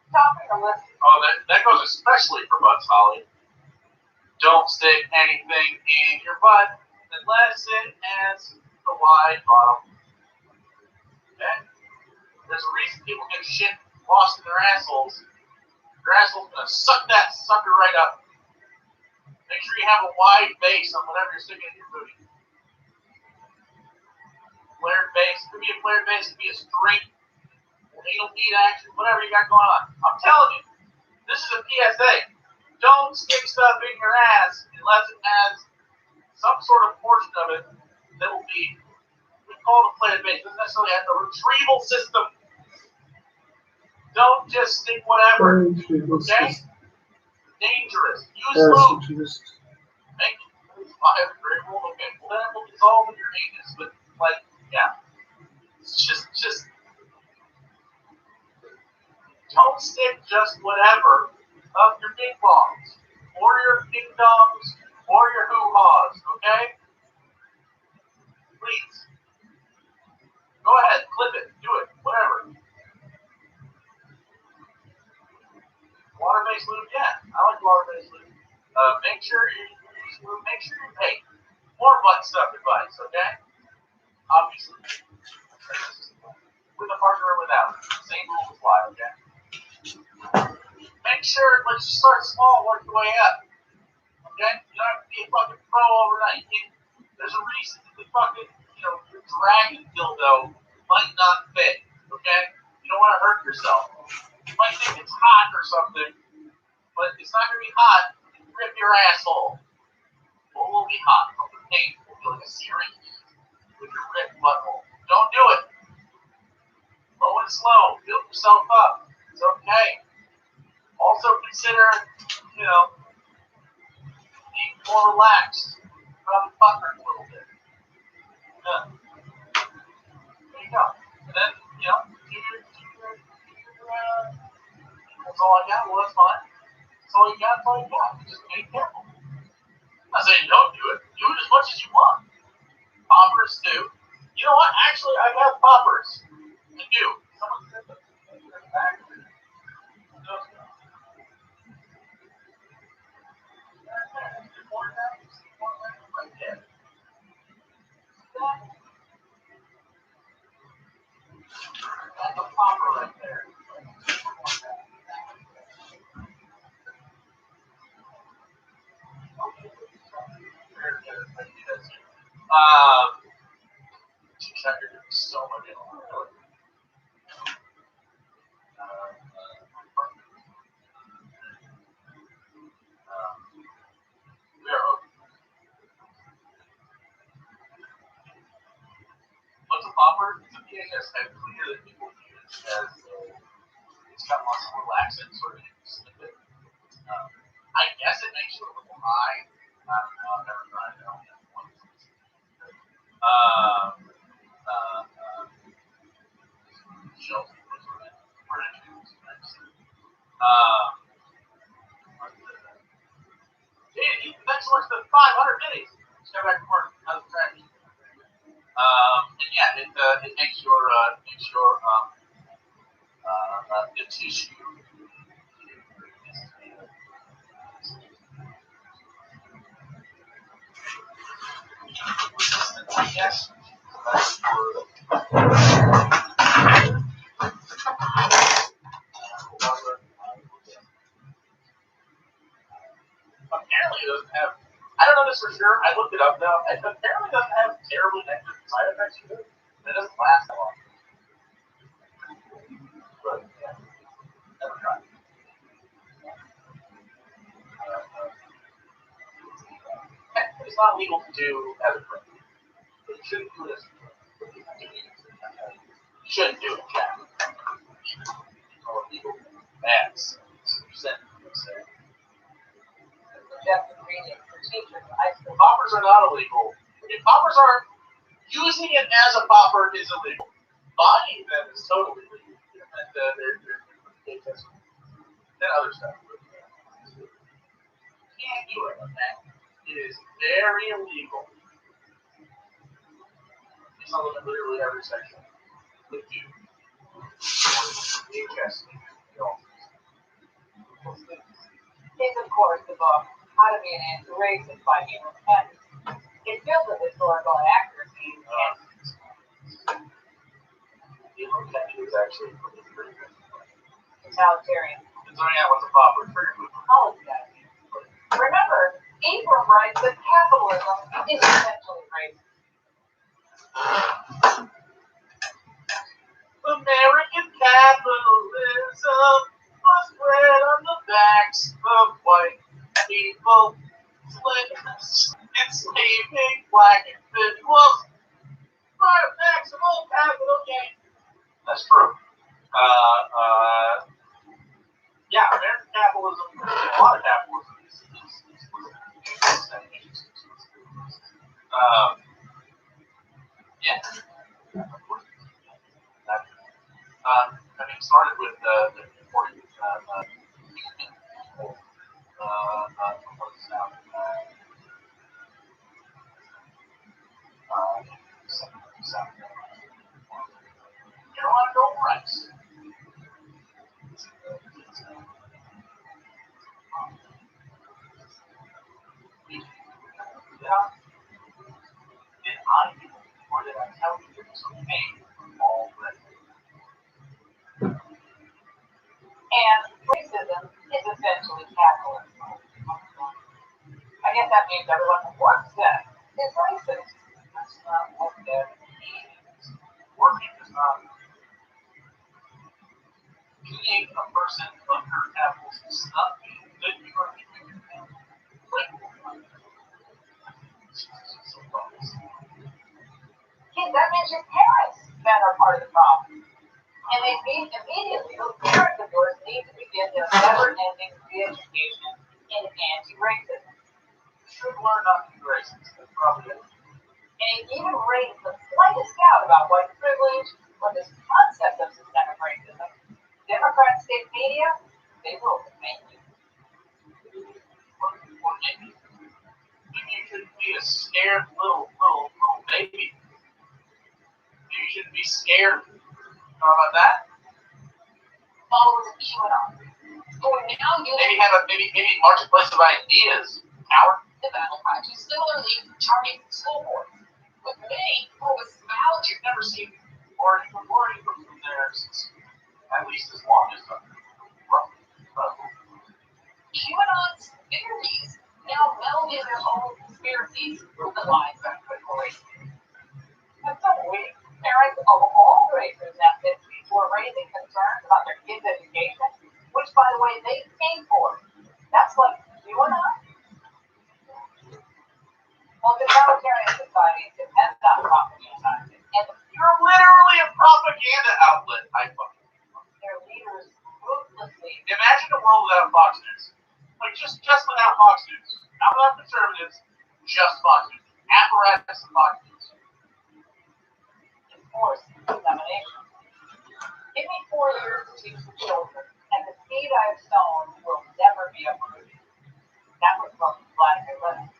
Stopping or listening. Oh, that goes especially for butts, Holly. Don't stick anything in your butt unless it has a wide bottom. Okay? There's a reason people get shit lost in their assholes. Your asshole's gonna suck that sucker right up. Make sure you have a wide base on whatever you're sticking in your booty. Flared base, could be a flared base, could be a straight anal bead action, whatever you got going on. I'm telling you, this is a PSA. Don't stick stuff in your ass unless it has some sort of portion of it that will be, we call it a flared base. It doesn't necessarily have a retrieval system. Don't just stick whatever. Okay? Dangerous. Use lube. Make I have a great rule. Okay, well then it will dissolve in your anus, but like, yeah. It's just don't stick just whatever of your big bongs, or your ding dongs, or your hoo-haws, okay? Please. Go ahead, clip it, do it, whatever. Water-based lube, yeah, I like water-based lube. Make sure you use lube, make sure you take more butt stuff advice, okay? Obviously. With a partner or without. Same rules apply, okay? Make sure, let's just start small, work your way up. Okay? You don't have to be a fucking pro overnight. There's a reason that the fucking, your dragon dildo might not fit. Okay? You don't want to hurt yourself. You might think it's hot or something, but it's not going to be hot. Rip your asshole. Well, it will be hot. It'll be painful. It'll be like a searing heat with your ripped butthole. Don't do it. Low and slow. Build yourself up. It's okay. Also consider, being more relaxed. Probably pucker a little bit. Yeah. There you go. And then, that's all I got. Well, that's fine. That's all you got. That's all you got. Just be careful. I'm not saying don't do it. Do it as much as you want. Poppers too. You know what? Actually, I have poppers. I do. Someone said that. That's a popper right there. You're doing so much. What's a popper? It's a VHS head cleaner that people use as it's got lots of relaxant sort of snippet. I guess it makes you a little high. I don't know, I've never tried it out. 500 minutes. Just go back to work. How's the traffic? And yeah, it makes your the tissue. Yes. Apparently it doesn't have. I don't know this for sure. I looked it up though. It apparently doesn't have terribly negative side effects either. It doesn't last that long. But yeah, never tried. It's not legal to do as a drug. But you shouldn't do this. You shouldn't do it, Jack. Or legal ads. Poppers are not illegal. If poppers are using it as a popper is illegal. Buying them is totally legal. And they're other stuff. You can't do it on that. It is very illegal. It's not literally every section. With you. VHS. Is, of course, the book How to Be an Anti-Racist by Human Pence. It's filled with historical inaccuracies and is actually pretty good. totalitarian. Considering that was a popper, pretty good. Apologize. Remember, Abram writes that capitalism is essentially racist. American capitalism was bred on the backs of white people, enslaving black individuals, by maximum capital gain. That's true. Yeah, American capitalism, a lot of capitalism is yeah. I mean, it started with the importing what's now South Carolina gold rice. Did I do or did I tell you there was some pain already? And racism is essentially capitalism. I guess that means everyone who works there is racist. That's not what that means. Working is not. Being a person under capitalism is not being good. You are being Kids, that means your parents that are part of the problem. And they mean immediately those parents of yours need to begin their never-ending re-education in anti-racism. should learn not to be racist. That's probably it. And even raise the slightest doubt about white privilege or this concept of systemic racism, Democrat state media, they will defame you. Or maybe you shouldn't be a scared little baby. You shouldn't be scared. How about that? Followers of QAnon. Maybe marketplace of ideas. Howard. The battle practice similarly targeting school boards. But they was about You've never seen Oregon from there since at least as long as QAnon's theories now meld in their own conspiracies with the lies of corporations. That's so weak. Parents of all races and ethnicities who are raising concerns about their kids' education, which, by the way, they pay for. That's like QAnon. Well, totalitarian societies depend on propaganda, and you're literally a propaganda outlet. their leaders ruthlessly. Imagine a world without Fox News. Like just without Fox News. Not without conservatives, just Fox News. Apparatus of Fox News. Enforce dissemination. Give me 4 years to teach the children, and the seed I've sown will never be uprooted. That was from Vladimir Lenin.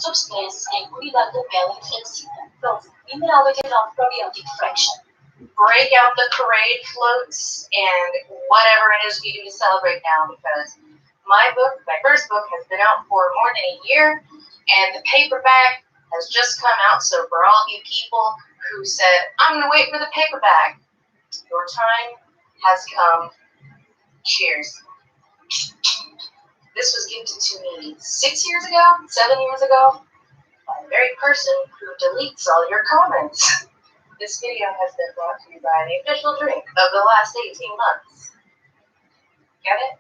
substância em cuidado da pele enfraquecida. Pronto, mineralmente probiotic fraction. Break out the parade floats and whatever it is we do to celebrate now, because my first book, has been out for more than a year, and the paperback has just come out. So for all you people who said, I'm going to wait for the paperback, your time has come. Cheers. This was gifted to me 6 years ago, 7 years ago, by the very person who deletes all your comments. This video has been brought to you by the official drink of the last 18 months. Get it?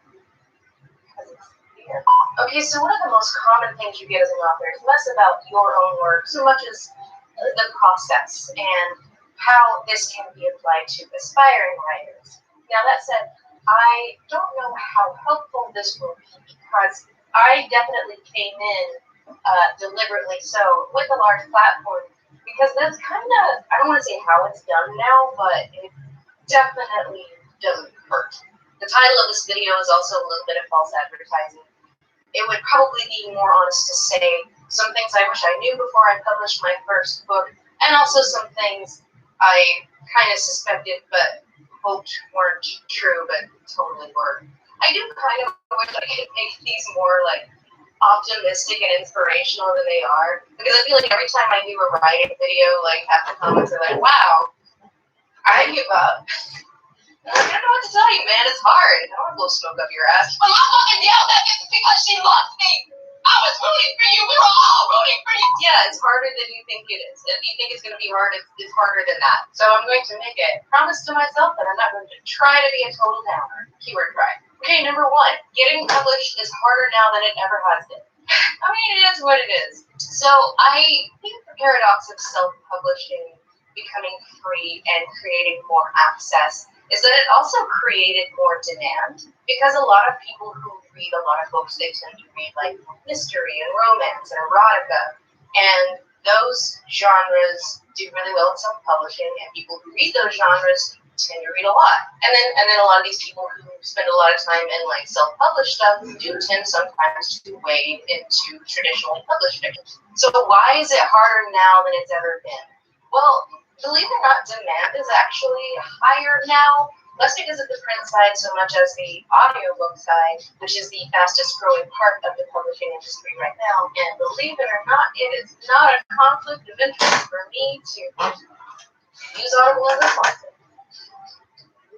Because it's beer. Okay, so one of the most common things you get as an author is less about your own work, so much as the process and how this can be applied to aspiring writers. Now that said, I don't know how helpful this will be, because I definitely came in deliberately so with a large platform, because that's kind of, I don't want to say how it's done now, but it definitely doesn't hurt. The title of this video is also a little bit of false advertising. It would probably be more honest to say some things I wish I knew before I published my first book, and also some things I kind of suspected but hoped weren't true, but totally were. I do kind of wish I could make these more like optimistic and inspirational than they are, because I feel like every time I do a writing video, like half the comments are like, wow, I give up. I don't know what to tell you, man. It's hard. I don't want to blow smoke up your ass. But my fucking yelled at me because she loves me. I was rooting for you. We were all rooting for you. Yeah, it's harder than you think it is. If you think it's going to be hard, it's harder than that. So I'm going to make a promise to myself that I'm not going to try to be a total downer. Keyword try. Okay, number one, getting published is harder now than it ever has been. I mean, it is what it is. So I think the paradox of self-publishing becoming free and creating more access is that it also created more demand, because a lot of people who read a lot of books, they tend to read like mystery and romance and erotica, and those genres do really well in self-publishing, and people who read those genres tend to read a lot. And then a lot of these people who spend a lot of time in like self-published stuff do tend sometimes to wade into traditionally published fiction. So why is it harder now than it's ever been? Well, believe it or not, demand is actually higher now, less because of the print side so much as the audiobook side, which is the fastest growing part of the publishing industry right now. And believe it or not, it is not a conflict of interest for me to use Audible as a sponsor.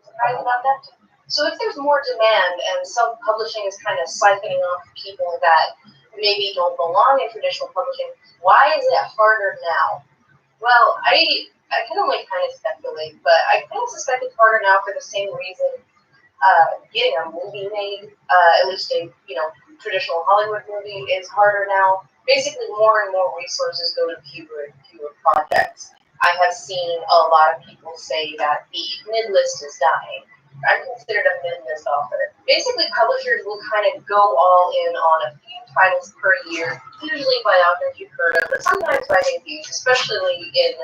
Surprised about that? So if there's more demand and self-publishing is kind of siphoning off people that maybe don't belong in traditional publishing, why is it harder now? Well, I can only kind of speculate, but I kind of suspect it's harder now for the same reason getting a movie made, at least a traditional Hollywood movie, is harder now. Basically, more and more resources go to fewer and fewer projects. I have seen a lot of people say that the mid-list is dying. I'm considered a mid-list author. Basically, publishers will kind of go all in on a few titles per year, usually by authors you've heard of, but sometimes by debuts, especially in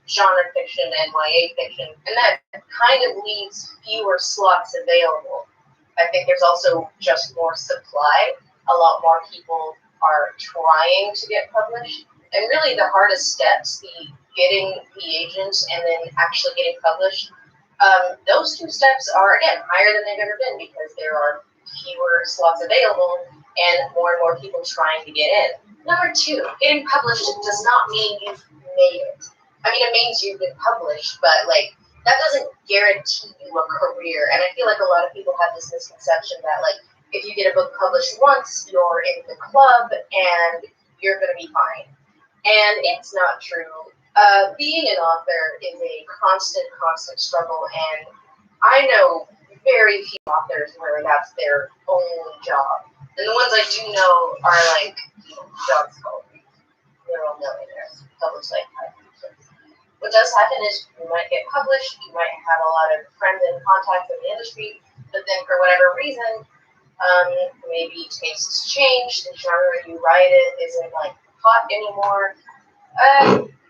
genre fiction and YA fiction, and that kind of leaves fewer slots available. I think there's also just more supply. A lot more people are trying to get published, and really the hardest steps, the getting the agents and then actually getting published, those two steps are, again, higher than they've ever been, because there are fewer slots available and more people trying to get in. Number two, getting published does not mean you've made it. I mean, it means you've been published, but like that doesn't guarantee you a career. And I feel like a lot of people have this misconception that like if you get a book published once, you're in the club and you're going to be fine. And it's not true. Being an author is a constant struggle, and I know very few authors where that's their only job. And the ones I do know are like job scholars. They're all millionaires, published like 5 books. What does happen is you might get published, you might have a lot of friends and contacts in the industry, but then for whatever reason, maybe tastes change, the genre you write it isn't like hot anymore.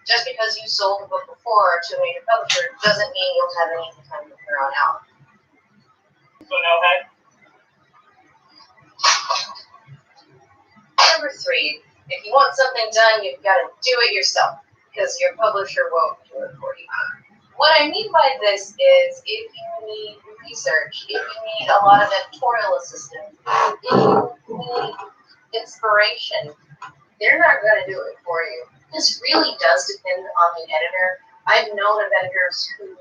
Just because you sold the book before to a major publisher doesn't mean you'll have any time from here on out. So no head. Number three, if you want something done, you've got to do it yourself because your publisher won't do it for you. What I mean by this is if you need research, if you need a lot of editorial assistance, if you need inspiration, they're not going to do it for you. This really does depend on the editor. I've known of editors who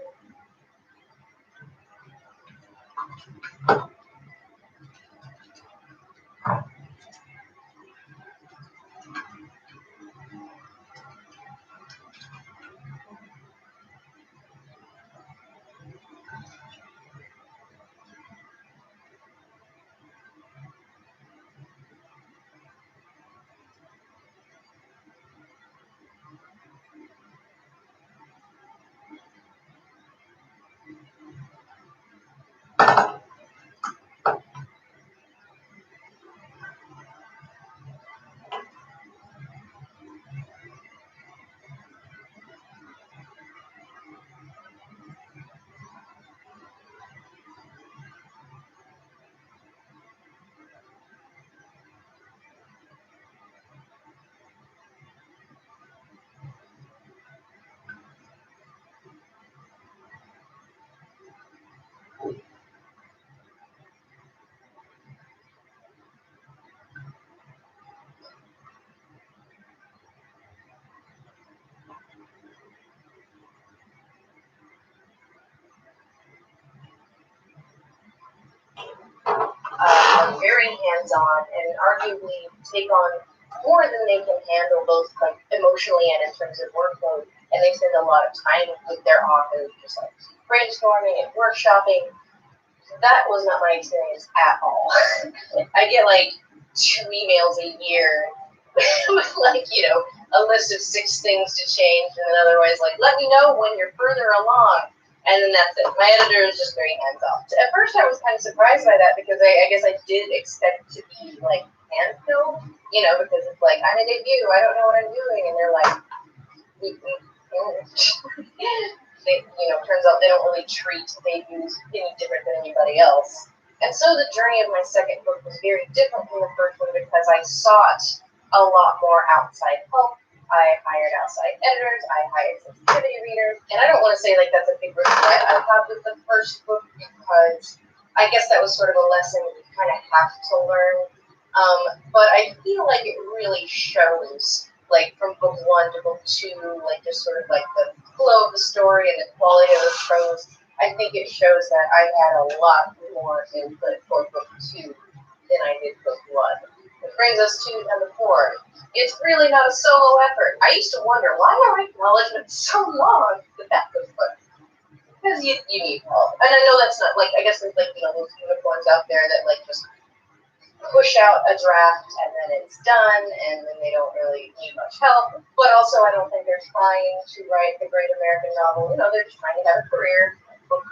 are very hands-on and arguably take on more than they can handle, both like emotionally and in terms of workload. And they spend a lot of time with their authors, just like brainstorming and workshopping. That was not my experience at all. I get like 2 emails a year with like, a list of 6 things to change, and then otherwise like, let me know when you're further along. And then that's it. My editor is just very hands-off. At first I was kind of surprised by that because I guess I did expect to be like hand-filled, because it's like, I'm a debut, I don't know what I'm doing, and they're like, turns out they don't really treat debuts any different than anybody else. And so the journey of my second book was very different from the first one because I sought a lot more outside help. I hired outside editors, I hired sensitivity readers, and I don't want to say like that's a big regret I have with the first book because I guess that was sort of a lesson you kind of have to learn. But I feel like it really shows, like from book 1 to book 2, like just sort of like the flow of the story and the quality of the prose. I think it shows that I had a lot more input for book 2 than I did book 1. It brings us to number 4. It's really not a solo effort. I used to wonder, why are acknowledgements so long with that book? Because you need help. And I know that's not, like, I guess there's, like, those unicorns out there that, like, just push out a draft and then it's done and then they don't really need much help. But also, I don't think they're trying to write the great American novel. They're just trying to have a career. Book,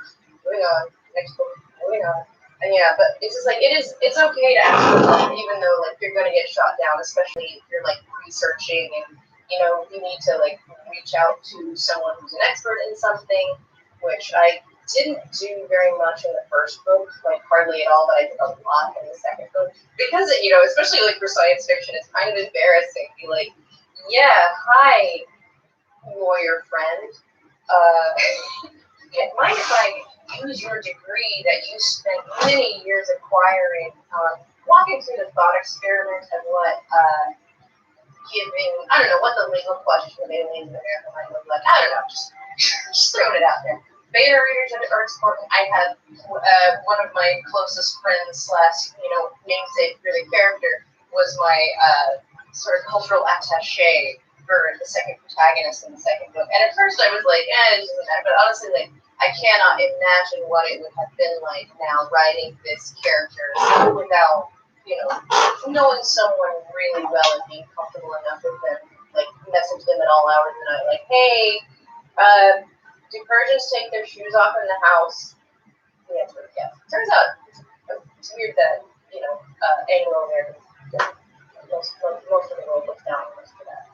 moving on. Next book, moving on. And yeah, but it's just like, it's okay to ask for help, even though, like, you're going to get shot down, especially if you're, like, researching and, you need to, like, reach out to someone who's an expert in something, which I didn't do very much in the first book, like, hardly at all, but I did a lot in the second book. Because, especially, like, for science fiction, it's kind of embarrassing to be like, yeah, hi, lawyer friend. Mind if I use your degree that you spent many years acquiring, walking through the thought experiment of what what the legal question of aliens in America might look like. I don't know, just throwing it out there. Beta readers are important. I have one of my closest friends / namesake for the character was my sort of cultural attaché for the second protagonist in the second book. And at first I was like, it doesn't matter. But honestly, like, I cannot imagine what it would have been like now writing this character without, knowing someone really well and being comfortable enough with them, like, message them at all hours of the night, like, hey, do Persians take their shoes off in the house? The answer is yes. Turns out it's weird that, Anglo-Americans, most of the world looks down on us for that.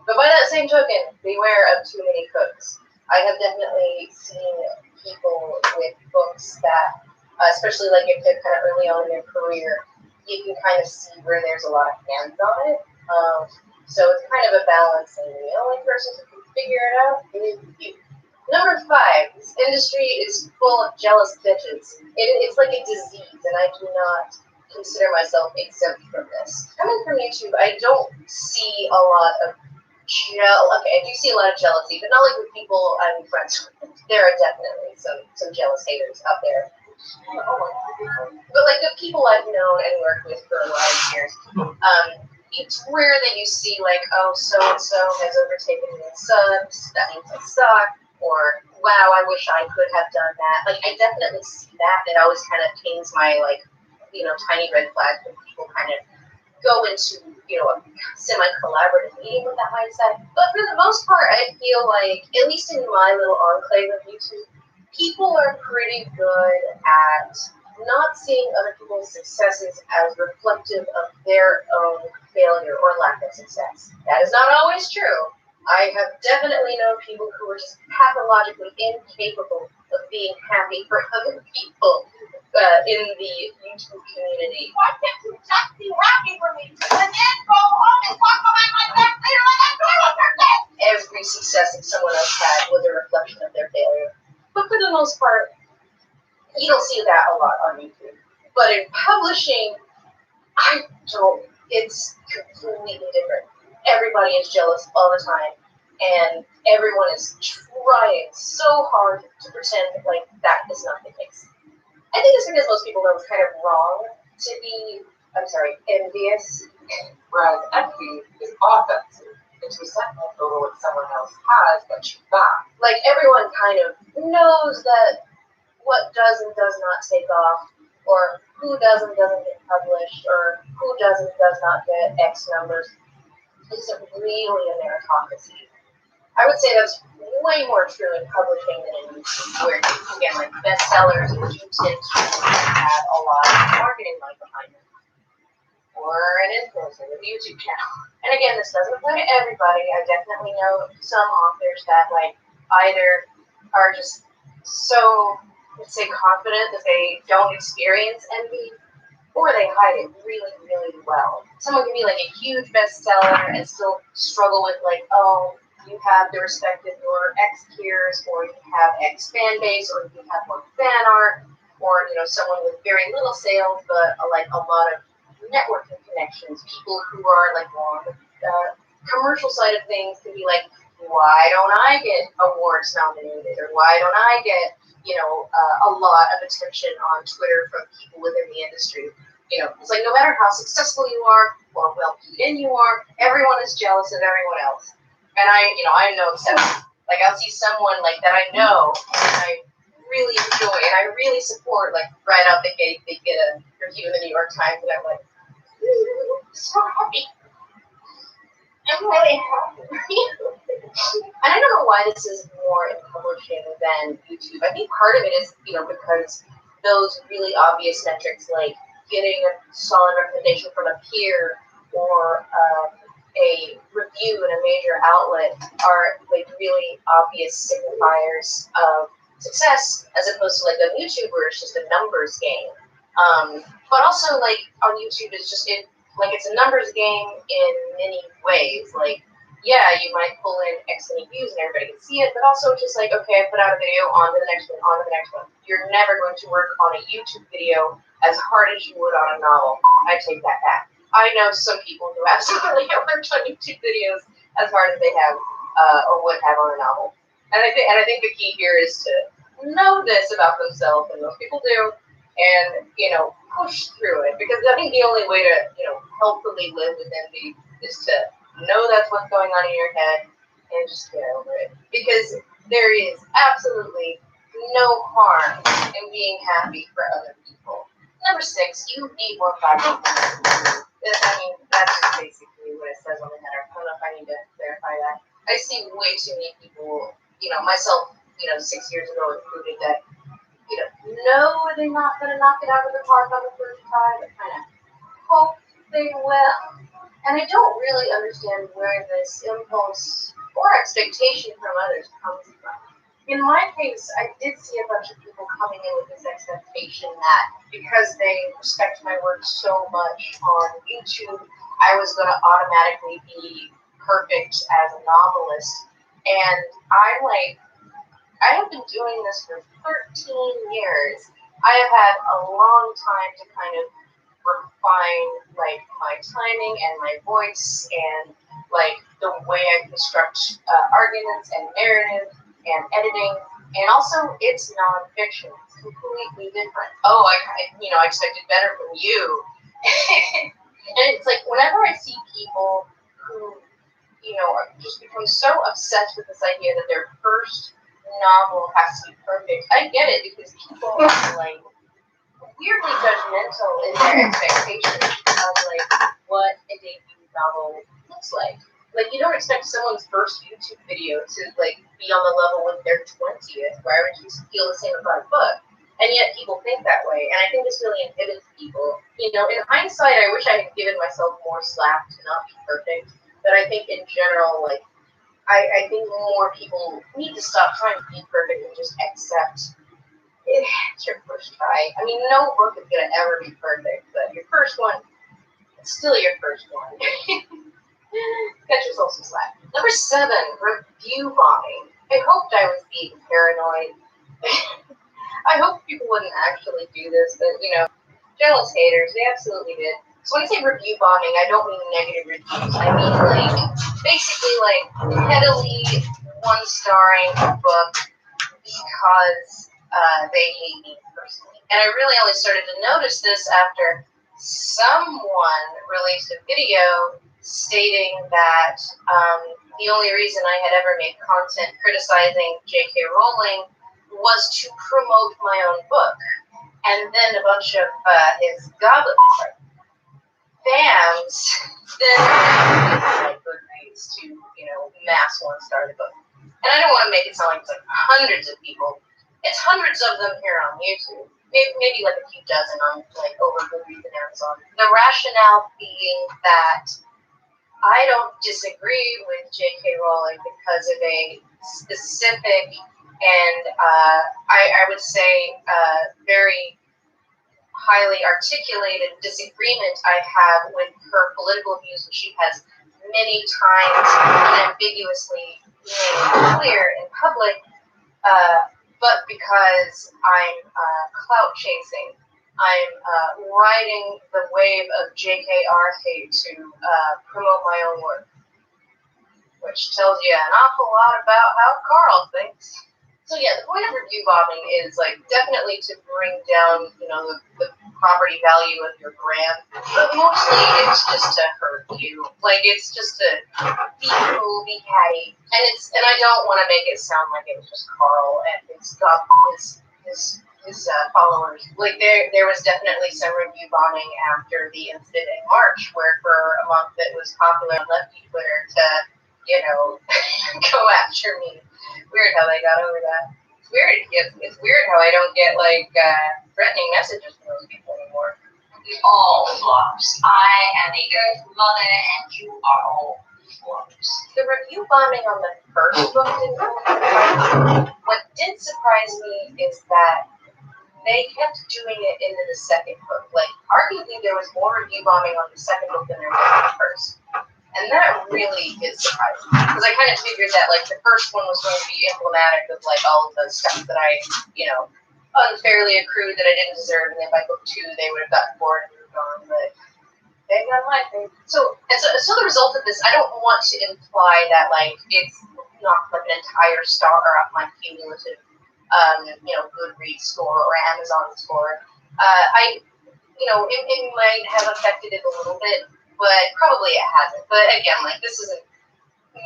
But by that same token, beware of too many cooks. I have definitely seen people with books that, especially like if they're kind of early on in their career, you can kind of see where there's a lot of hands on it. So it's kind of a balance, and the only person who can figure it out is you. Number 5, this industry is full of jealous bitches. It's like a disease, and I do not consider myself exempt from this. Coming from YouTube, I don't see a lot of okay, I do see a lot of jealousy, but not like with people I'm friends with. There are definitely some jealous haters out there. But like the people I've known and worked with for a lot of years, it's rare that you see like, oh, so-and-so has overtaken me in subs, that means I suck, or wow, I wish I could have done that. Like I definitely see that. It always kind of pings my like, tiny red flag when people kind of go into, a semi-collaborative meeting with that mindset. But for the most part, I feel like, at least in my little enclave of YouTube, people are pretty good at not seeing other people's successes as reflective of their own failure or lack of success. That is not always true. I have definitely known people who are just pathologically incapable of being happy for other people in the YouTube community. Why can't you just be happy for me? And then go home and talk about my best later like I do with her day. Every success that someone else had was a reflection of their failure. But for the most part, you don't see that a lot on YouTube. But in publishing, it's completely different. Everybody is jealous all the time, and everyone is trying so hard to pretend like that is not the case. I think it's because most people know it's kind of wrong to be, envious. Whereas envy is offensive. It's resentment over what someone else has that you got. Like everyone kind of knows that what does and does not take off, or who does and doesn't get published, or who does and does not get X numbers. It isn't really a meritocracy. I would say that's way more true in publishing than in YouTube, where again, like bestsellers, which you tend to have a lot of marketing money behind them, or an influencer with a YouTube channel. And again, this doesn't apply to everybody. I definitely know some authors that like either are just so, let's say, confident that they don't experience envy, or they hide it really, really well. Someone can be like a huge bestseller and still struggle with like, oh, you have the respect of your X peers, or you have X fan base, or you have more fan art, or someone with very little sales but like a lot of networking connections. People who are like more on the commercial side of things can be like, why don't I get awards nominated, or why don't I get a lot of attention on Twitter from people within the industry? It's like no matter how successful you are or well paid in you are, everyone is jealous of everyone else. And I know exceptions. Like I'll see someone like that I know and I really enjoy and I really support, like right out the gate they get a review in the New York Times and I'm like, so happy. I'm really happy. And I don't know why this is more in publishing than YouTube. I think part of it is, because those really obvious metrics like getting a solid recommendation from a peer or a review in a major outlet are like really obvious signifiers of success, as opposed to like on YouTube where it's just a numbers game. But also like on YouTube it's a numbers game in many ways. Like, yeah, you might pull in X many views and everybody can see it, but also just like, okay, I put out a video, on to the next one, on to the next one. You're never going to work on a YouTube video as hard as you would on a novel. I take that back. I know some people who absolutely have worked on YouTube videos as hard as they have or would have on a novel. And I think the key here is to know this about themselves, and most people do, and push through it, because I think the only way to healthily live with envy is to know that's what's going on in your head and just get over it, because there is absolutely no harm in being happy for other people. Number 6, you need more practice. That's just basically what it says on the header. I don't know if I need to clarify that. I see way too many people, myself, 6 years ago included, that, know they're not going to knock it out of the park on the first try, but kind of hope they will. And I don't really understand where this impulse or expectation from others comes from. In my case, I did see a bunch of people coming in with this expectation that because they respect my work so much on YouTube, I was going to automatically be perfect as a novelist. And I'm like, I have been doing this for 13 years. I have had a long time to kind of refine like my timing and my voice and like the way I construct arguments and narrative and editing. And also, it's nonfiction. It's completely different. Oh, I expected better from you. And it's like whenever I see people who, are just become so obsessed with this idea that their first novel has to be perfect, I get it because people are like weirdly judgmental in their expectations of like what a debut novel looks like. Like you don't expect someone's first YouTube video to like be on the level with their 20th. Why would you feel the same about a book? And yet people think that way, and I think this really inhibits people. In hindsight, I wish I had given myself more slack to not be perfect. But I think in general, like I think more people need to stop trying to be perfect and just accept it's your first try. I mean, no book is gonna ever be perfect, but your first one, it's still your first one. Cut yourself some slack. Number 7, review bombing. I hoped I was being paranoid. I hope people wouldn't actually do this, but jealous haters, they absolutely did. So when I say review bombing, I don't mean negative reviews. I mean like basically like heavily one-starring a book because they hate me personally. And I really only started to notice this after someone released a video stating that the only reason I had ever made content criticizing J.K. Rowling was to promote my own book. And then a bunch of his Goblet fans then like Goodreads to, mass one-star the book. And I don't want to make it sound like it's like hundreds of people. It's hundreds of them here on YouTube. Maybe like a few dozen on like over Goodreads and Amazon. The rationale being that I don't disagree with J.K. Rowling because of a specific and I would say very highly articulated disagreement I have with her political views, which she has many times unambiguously made clear in public, but because I'm clout chasing. I'm riding the wave of JKR hate to promote my own work, which tells you an awful lot about how Carl thinks. So yeah, the point of review bombing is like definitely to bring down, the property value of your brand, but mostly it's just to hurt you. Like it's just to be cool, be catty, and I don't want to make it sound like it was just Carl and his followers. Like there was definitely some review bombing after the incident in March, where for a month it was popular on lefty Twitter to, go after me. Weird how they got over that. It's weird. It's weird how I don't get like threatening messages from those people anymore. We all flops. I am a good mother, and you are all flops. The review bombing on the first book didn't really surprise me. What did surprise me is that they kept doing it into the second book. Like, arguably, there was more review bombing on the second book than there was on the first. And that really did surprise me. Because I kind of figured that, like, the first one was going to be emblematic of, like, all of the stuff that I, unfairly accrued that I didn't deserve. And then by book 2, they would have gotten bored and moved on. But they got my thing. So the result of this, I don't want to imply that, like, it's not, like, an entire star off my cumulative Goodreads score or Amazon score. It might have affected it a little bit, but probably it hasn't. But again, like this isn't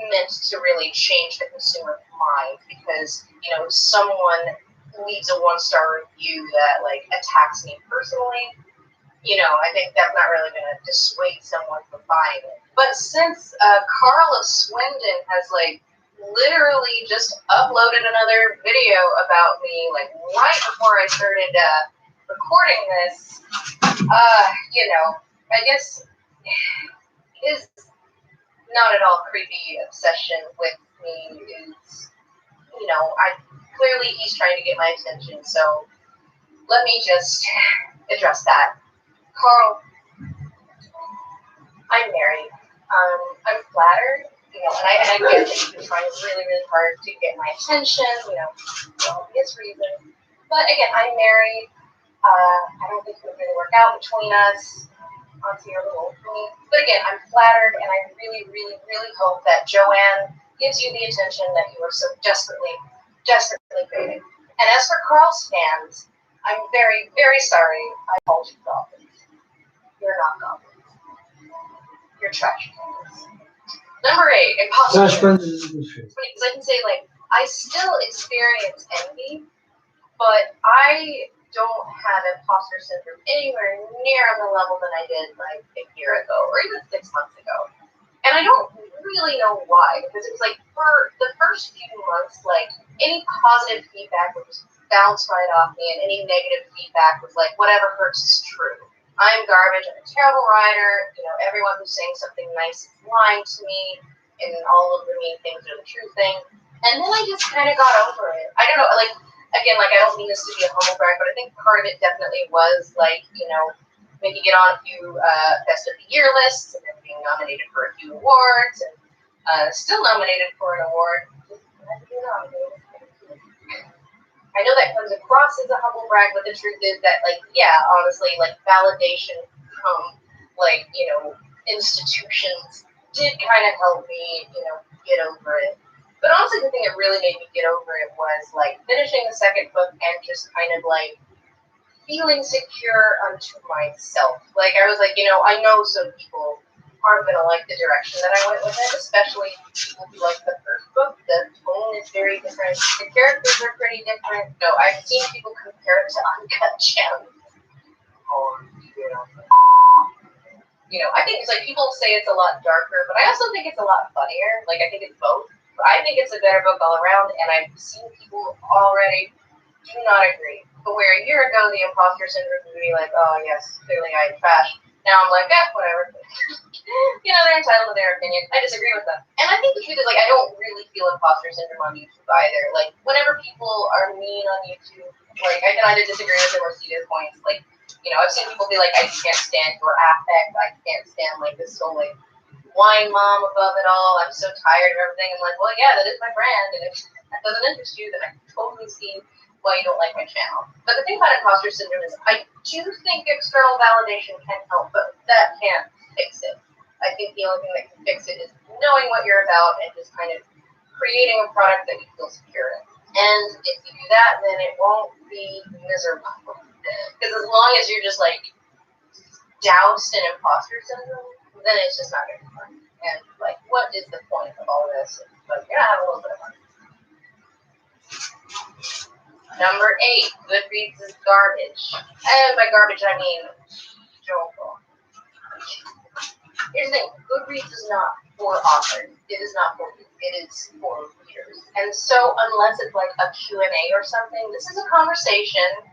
meant to really change the consumer mind because, someone leaves a 1-star review that like attacks me personally. I think that's not really going to dissuade someone from buying it. But since Carl of Swindon has like literally just uploaded another video about me like right before I started recording this, I guess his not at all creepy obsession with me is, clearly he's trying to get my attention, so let me just address that. Carl, I'm married. I'm flattered And I get that he's been trying really, really hard to get my attention, for obvious reasons. But again, I'm married. I don't think it would really work out between us. Honestly, you're a little old for me. But again, I'm flattered, and I really, really, really hope that Joanne gives you the attention that you are so desperately, desperately craving. And as for Carl's fans, I'm very, very sorry. I called you goblins. You're not goblins. You're trash cans. Number 8, imposter. Trash friends is a good shit. Because I can say, I still experience envy, but I don't have imposter syndrome anywhere near on the level that I did, a year ago, or even 6 months ago. And I don't really know why, because it was, for the first few months, any positive feedback would just bounce right off me, and any negative feedback was whatever hurts is true. I'm garbage, I'm a terrible writer, everyone who's saying something nice is lying to me, and all of the mean things are the true thing. And then I just kind of got over it. I don't know, again, I don't mean this to be a humble brag, but I think part of it definitely was, maybe get on a few Best of the Year lists, and then being nominated for a few awards, and still nominated for an award. I know that comes across as a humble brag, but the truth is that, honestly, validation from, institutions did kind of help me, get over it. But honestly, the thing that really made me get over it was, finishing the second book and just kind of, feeling secure unto myself. I was I know some people aren't going to like the direction that I went with it, especially people who like the first book. The tone is very different. The characters are pretty different. No, I've seen people compare it to Uncut Gems. I think it's people say it's a lot darker, but I also think it's a lot funnier. I think it's both. I think it's a better book all around, and I've seen people already do not agree. But where a year ago the imposter syndrome would be oh yes, clearly I am trash. Now I'm whatever. They're entitled to their opinion. I disagree with them. And I think the truth is, I don't really feel imposter syndrome on YouTube either. Whenever people are mean on YouTube, I can either disagree with them or see their points. I've seen people be I can't stand your affect. I can't stand, this whole, wine mom above it all. I'm so tired of everything. I'm well, yeah, that is my brand. And if that doesn't interest you, then I can totally see why you don't like my channel. But the thing about imposter syndrome is I do think external validation can help, but that can't fix it. I think the only thing that can fix it is knowing what you're about and just kind of creating a product that you feel secure in. And if you do that, then it won't be miserable. Because as long as you're just doused in imposter syndrome, then it's just not going to be fun. And what is the point of all this? You're going to have a little bit of fun. Number 8, Goodreads is garbage. And by garbage, I mean joke. Here's the thing, Goodreads is not for authors. It is not for you. It is for readers. And so unless it's a Q&A or something, this is a conversation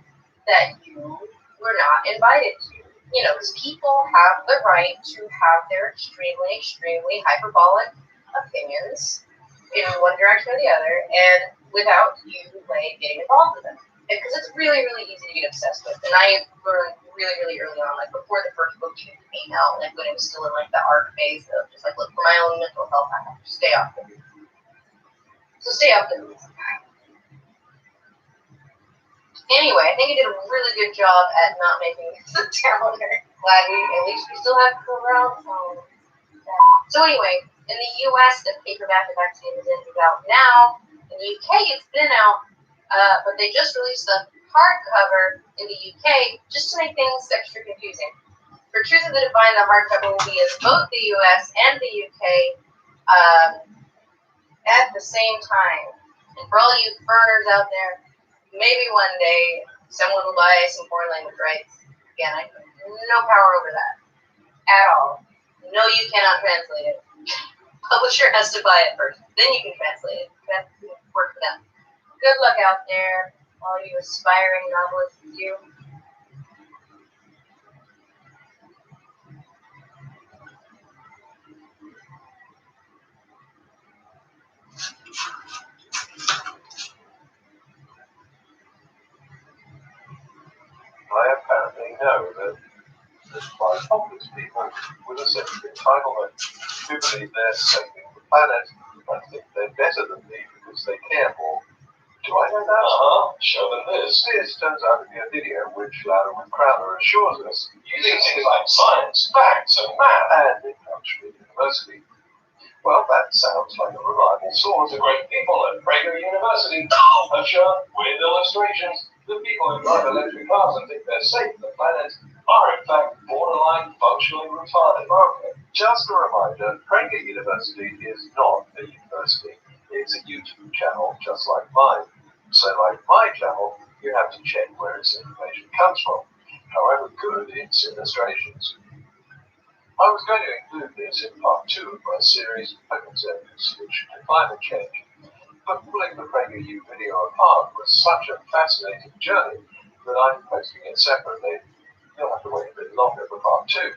that you were not invited to. Because people have the right to have their extremely, extremely hyperbolic opinions in one direction or the other, and without you getting involved with them. Because it's really, really easy to get obsessed with. And I learned really, really early on, before the first book even came out, when it was still in the art phase of just look, for my own mental health, I have to stay off the movies. So stay off the movies. Anyway, I think he did a really good job at not making this a downer. Glad at least we still have around. So anyway, in the US, the paperback is actually out now. In the UK, it's been out, but they just released the hardcover in the UK just to make things extra confusing. For Truth of the Divine, the hardcover will be in both the US and the UK at the same time. And for all you furries out there, maybe one day someone will buy some foreign language rights. Again, I have no power over that at all. No, you cannot translate it. Publisher has to buy it first, then you can translate it. That's work for them. Good luck out there, all you aspiring novelists, you. I apparently know that by populist people with a sense of entitlement who believe they're saving the planet. I think they're better than me because they care more. Do I know that? Show them this. This turns out to be a video which Louder and Crowther assures us Using things like science, facts, and math. and it comes from university. Well, that sounds like a reliable source. The great people at Prager University have shown with illustrations that people who drive electric cars and think they're safe on the planet are in fact borderline functionally retarded. Okay, just a reminder, Prager University is not a university. It's a YouTube channel just like mine. So like my channel, you have to check where its information comes from, however good its illustrations. I was going to include this in part 2 of my series, Setember, Solution to Climate Change, but pulling the PragerU video apart was such a fascinating journey that I'm posting it separately. You'll have to wait a bit longer for part 2.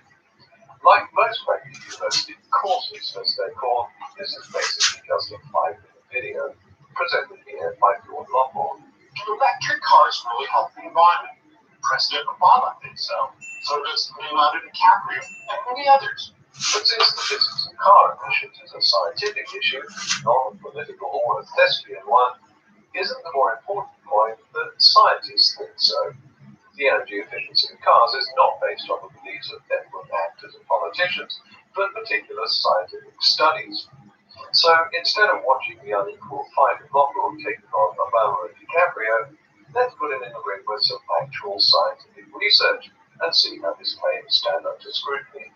Like most Prager University courses, as they're called, this is basically just a 5-minute video presented here by Lord Lombard. Do electric cars really help the environment? President Obama thinks so. So does Leonardo DiCaprio and many others. But since the physics of car emissions is a scientific issue, not a political or a thespian one, isn't the more important point that scientists think so? The energy efficiency of cars is not based on the beliefs of network actors and politicians, but particular scientific studies. So instead of watching the unequal fight of Lombard taking on Obama and DiCaprio, let's put him in the ring with some actual scientific research and see how his claims stand up to scrutiny.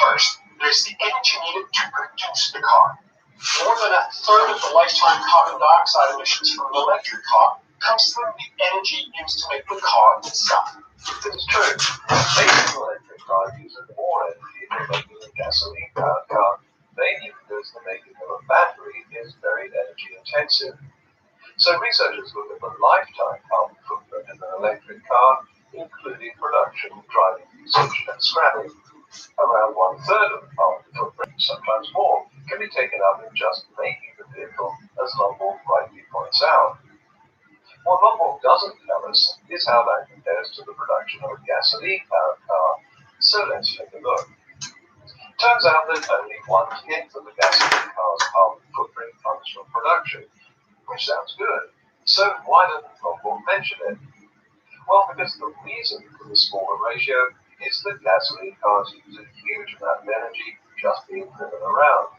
First, there's the energy needed to produce the car. More than a third of the lifetime carbon dioxide emissions from an electric car comes from the energy used to make the car itself. This is true. Making an electric car uses more energy than making a gasoline-powered car, mainly because the making of a battery is very energy intensive. So researchers look at the lifetime carbon footprint in an electric car, including production, driving usage, and scrapping. Around 1/3 of the carbon footprint, sometimes more, can be taken up in just making the vehicle, as Lombard rightly points out. What Lombard doesn't tell us is how that compares to the production of a gasoline-powered car. So let's take a look. Turns out that only 1/10 of the gasoline car's carbon footprint comes from production, which sounds good. So why doesn't Lombard mention it? Well, because the reason for the smaller ratio is that gasoline cars use a huge amount of energy just being driven around.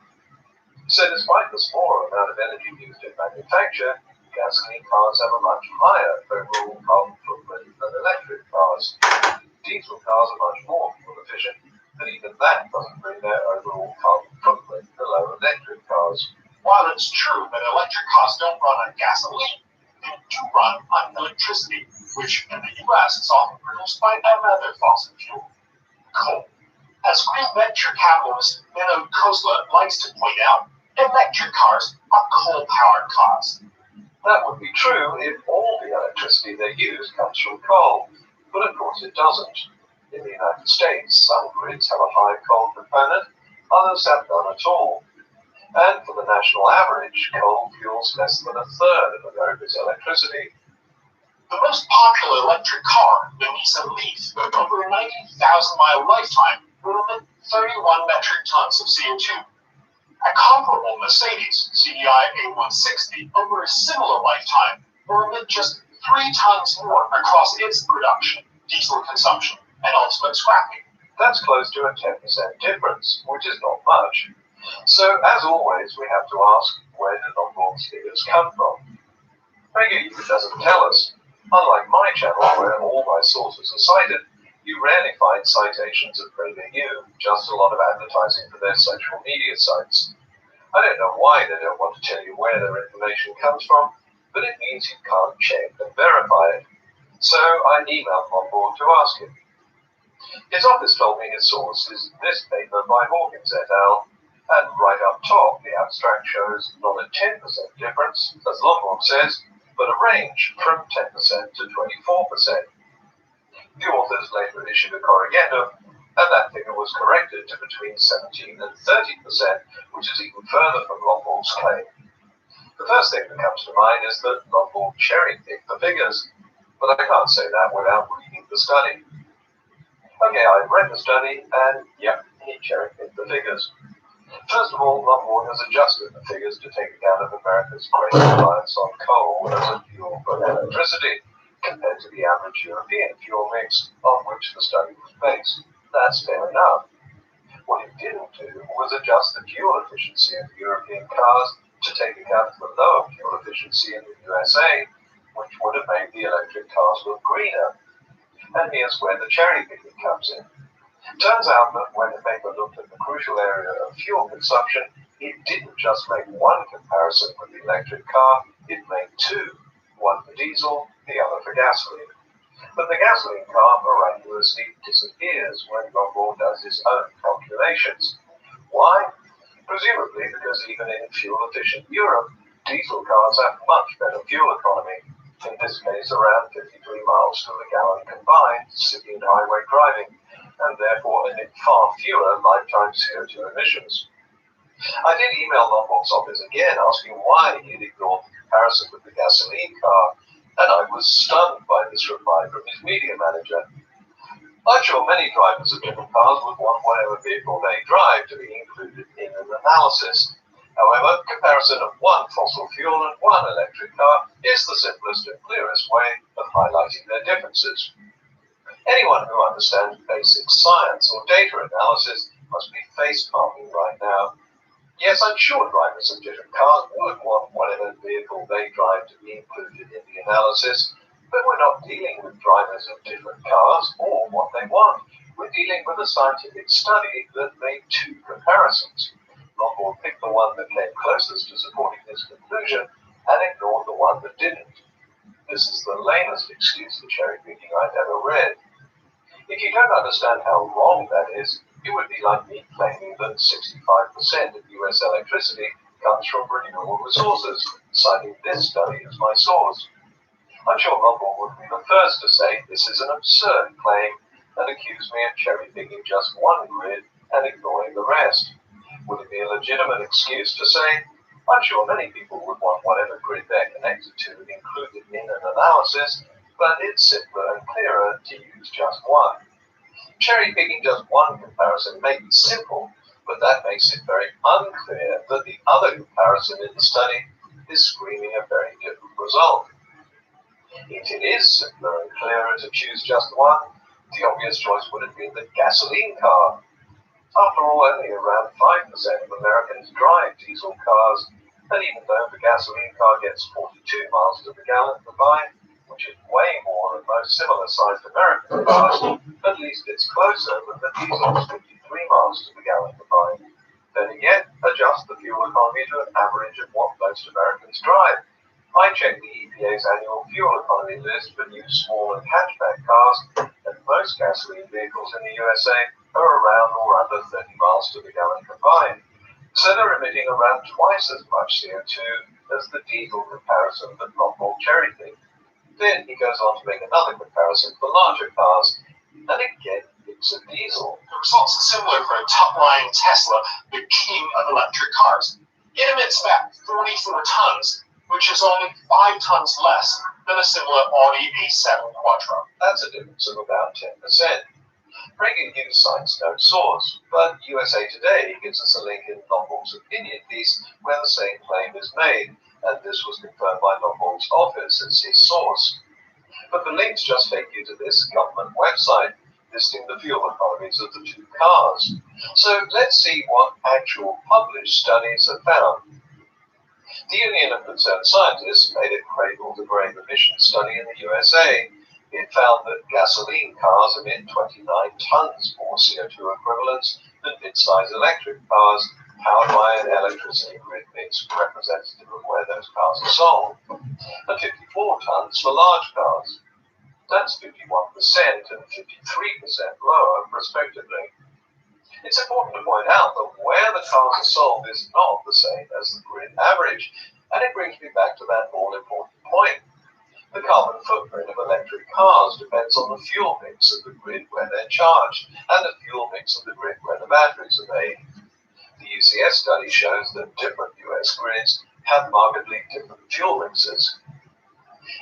So despite the smaller amount of energy used in manufacture, gasoline cars have a much higher overall carbon footprint than electric cars. Diesel cars are much more fuel efficient, but even that doesn't bring their overall carbon footprint below electric cars. While it's true that electric cars don't run on gasoline, they do run on electricity, which in the US is often produced by another fossil fuel, coal. As green venture capitalist Menno Kozla likes to point out, electric cars are coal-powered cars. That would be true if all the electricity they use comes from coal, but of course it doesn't. In the United States, some grids have a high coal component, others have none at all. And for the national average, coal fuels less than 1/3 of America's electricity. The most popular electric car, the Nissan Leaf, with over a 90,000-mile lifetime, will emit 31 metric tons of CO2. A comparable Mercedes CDI A160 over a similar lifetime will emit just 3 tons more across its production, diesel consumption, and ultimate scrapping. That's close to a 10% difference, which is not much. So, as always, we have to ask, where did Lombard's figures come from? PragerU doesn't tell us. Unlike my channel, where all my sources are cited, you rarely find citations of PragerU, just a lot of advertising for their social media sites. I don't know why they don't want to tell you where their information comes from, but it means you can't check and verify it. So I emailed Lombard to ask him. His office told me his source is this paper by Hawkins et al., and right up top the abstract shows not a 10% difference, as Lombard says, but a range from 10% to 24%. The authors later issued a corrigendum, and that figure was corrected to between 17 and 30%, which is even further from Lombard's claim. The first thing that comes to mind is that Lombard cherry-picked the figures, but I can't say that without reading the study. Okay, I've read the study, and yep, he cherry-picked the figures. First of all, Longboard has adjusted the figures to take account of America's great reliance on coal as a fuel for electricity, compared to the average European fuel mix on which the study was based. That's fair enough. What it didn't do was adjust the fuel efficiency of European cars to take account of the lower fuel efficiency in the USA, which would have made the electric cars look greener. And here's where the cherry picking comes in. Turns out that when the paper looked at the crucial area of fuel consumption, it didn't just make one comparison with the electric car, it made two. One for diesel, the other for gasoline. But the gasoline car miraculously disappears when Longboard does his own calculations. Why? Presumably because even in fuel-efficient Europe, diesel cars have much better fuel economy, in this case around 53 miles to the gallon combined, city and highway driving, and therefore emit far fewer lifetime CO2 emissions. I did email Longboard's office again asking why he'd ignored the comparison with the gasoline car, and I was stunned by this reply from his media manager. I'm sure many drivers of different cars would want whatever vehicle they drive to be included in an analysis. However, comparison of one fossil fuel and one electric car is the simplest and clearest way of highlighting their differences. Anyone who understands basic science or data analysis must be face-palming right now. Yes, I'm sure drivers of different cars would want whatever vehicle they drive to be included in the analysis, but we're not dealing with drivers of different cars or what they want. We're dealing with a scientific study that made two comparisons. Longboard picked the one that came closest to supporting his conclusion and ignored the one that didn't. This is the lamest excuse for cherry picking I've ever read. If you don't understand how wrong that is, it would be like me claiming that 65% of US electricity comes from renewable resources, citing this study as my source. I'm sure Longboard would be the first to say this is an absurd claim and accuse me of cherry-picking just one grid and ignoring the rest. Would it be a legitimate excuse to say, I'm sure many people would want whatever grid they're connected to included in an analysis, but it's simpler and clearer to use just one. Cherry-picking just one comparison may be simple, but that makes it very unclear that the other comparison in the study is screaming a very different result. If it is simpler and clearer to choose just one, the obvious choice would have been the gasoline car. After all, only around 5% of Americans drive diesel cars, and even though the gasoline car gets 42 miles to the gallon combined, which is way more than most similar-sized American cars, at least it's closer than the diesel's 53 miles to the gallon combined. Then again, adjust the fuel economy to an average of what most Americans drive. I checked the EPA's annual fuel economy list for new small and hatchback cars, and most gasoline vehicles in the USA are around or under 30 miles to the gallon combined. So they're emitting around twice as much CO2 as the diesel comparison that Longboard cherry-picked. Then he goes on to make another comparison for larger cars, and again it's a diesel. The results are similar for a top-line Tesla, the king of electric cars. It emits about 44 tons, which is only 5 tons less than a similar Audi A7 Quattro. That's a difference of about 10%. Reagan News cites no source, but USA Today gives us a link in Longboard's opinion piece where the same claim is made, and this was confirmed by Longboard's office as his source. But the links just take you to this government website, listing the fuel economies of the two cars. So let's see what actual published studies have found. The Union of Concerned Scientists made a cradle-to-grave emissions study in the USA. It found that gasoline cars emit 29 tons more CO2 equivalents than mid-size electric cars powered by an electricity grid mix representative of where those cars are sold, and 54 tons for large cars. That's 51% and 53% lower, respectively. It's important to point out that where the cars are sold is not the same as the grid average, and it brings me back to that all-important point. The carbon footprint of electric cars depends on the fuel mix of the grid where they're charged, and the fuel mix of the grid where the batteries are made. The UCS study shows that different US grids have markedly different fuel mixes.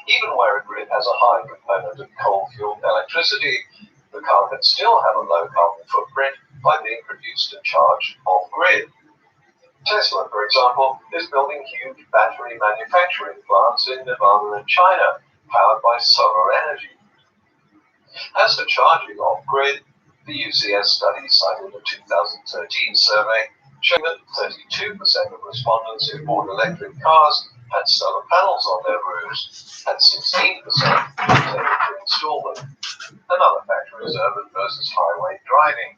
Even where a grid has a high component of coal-fueled electricity, the car can still have a low carbon footprint by being produced and charged off-grid. Tesla, for example, is building huge battery manufacturing plants in Nevada and China, powered by solar energy. As for charging off-grid, the UCS study cited a 2013 survey showing that 32% of respondents who bought electric cars had solar panels on their roofs, and 16% intended to install them. Another factor is urban versus highway driving.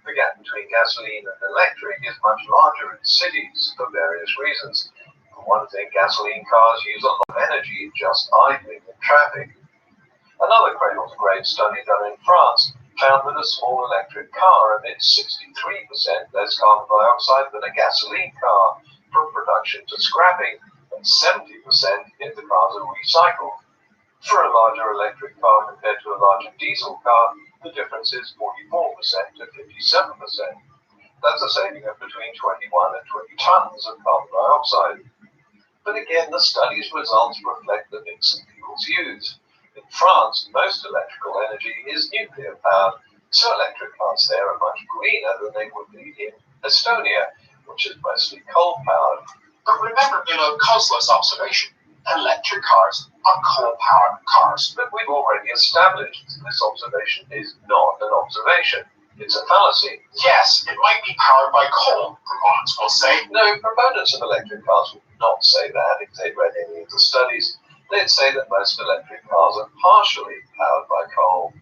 The gap between gasoline and electric is much larger in cities for various reasons. For one thing, gasoline cars use a lot of energy just idling in traffic. Another cradle-to-grave study done in France found that a small electric car emits 63% less carbon dioxide than a gasoline car from production to scrapping, and 70% if the cars are recycled. For a larger electric car compared to a larger diesel car, the difference is 44% to 57%. That's a saving of between 21 and 20 tons of carbon dioxide. But again, the study's results reflect the mix of fuels used. In France, most electrical energy is nuclear powered, so electric cars there are much greener than they would be in Estonia, which is mostly coal powered. But remember, Kozlov's observation, electric cars are coal-powered cars. But we've already established this observation is not an observation. It's a fallacy. Yes, it might be powered by coal, proponents will say. No, proponents of electric cars would not say that if they'd read any of the studies. They'd say that most electric cars are partially powered by coal,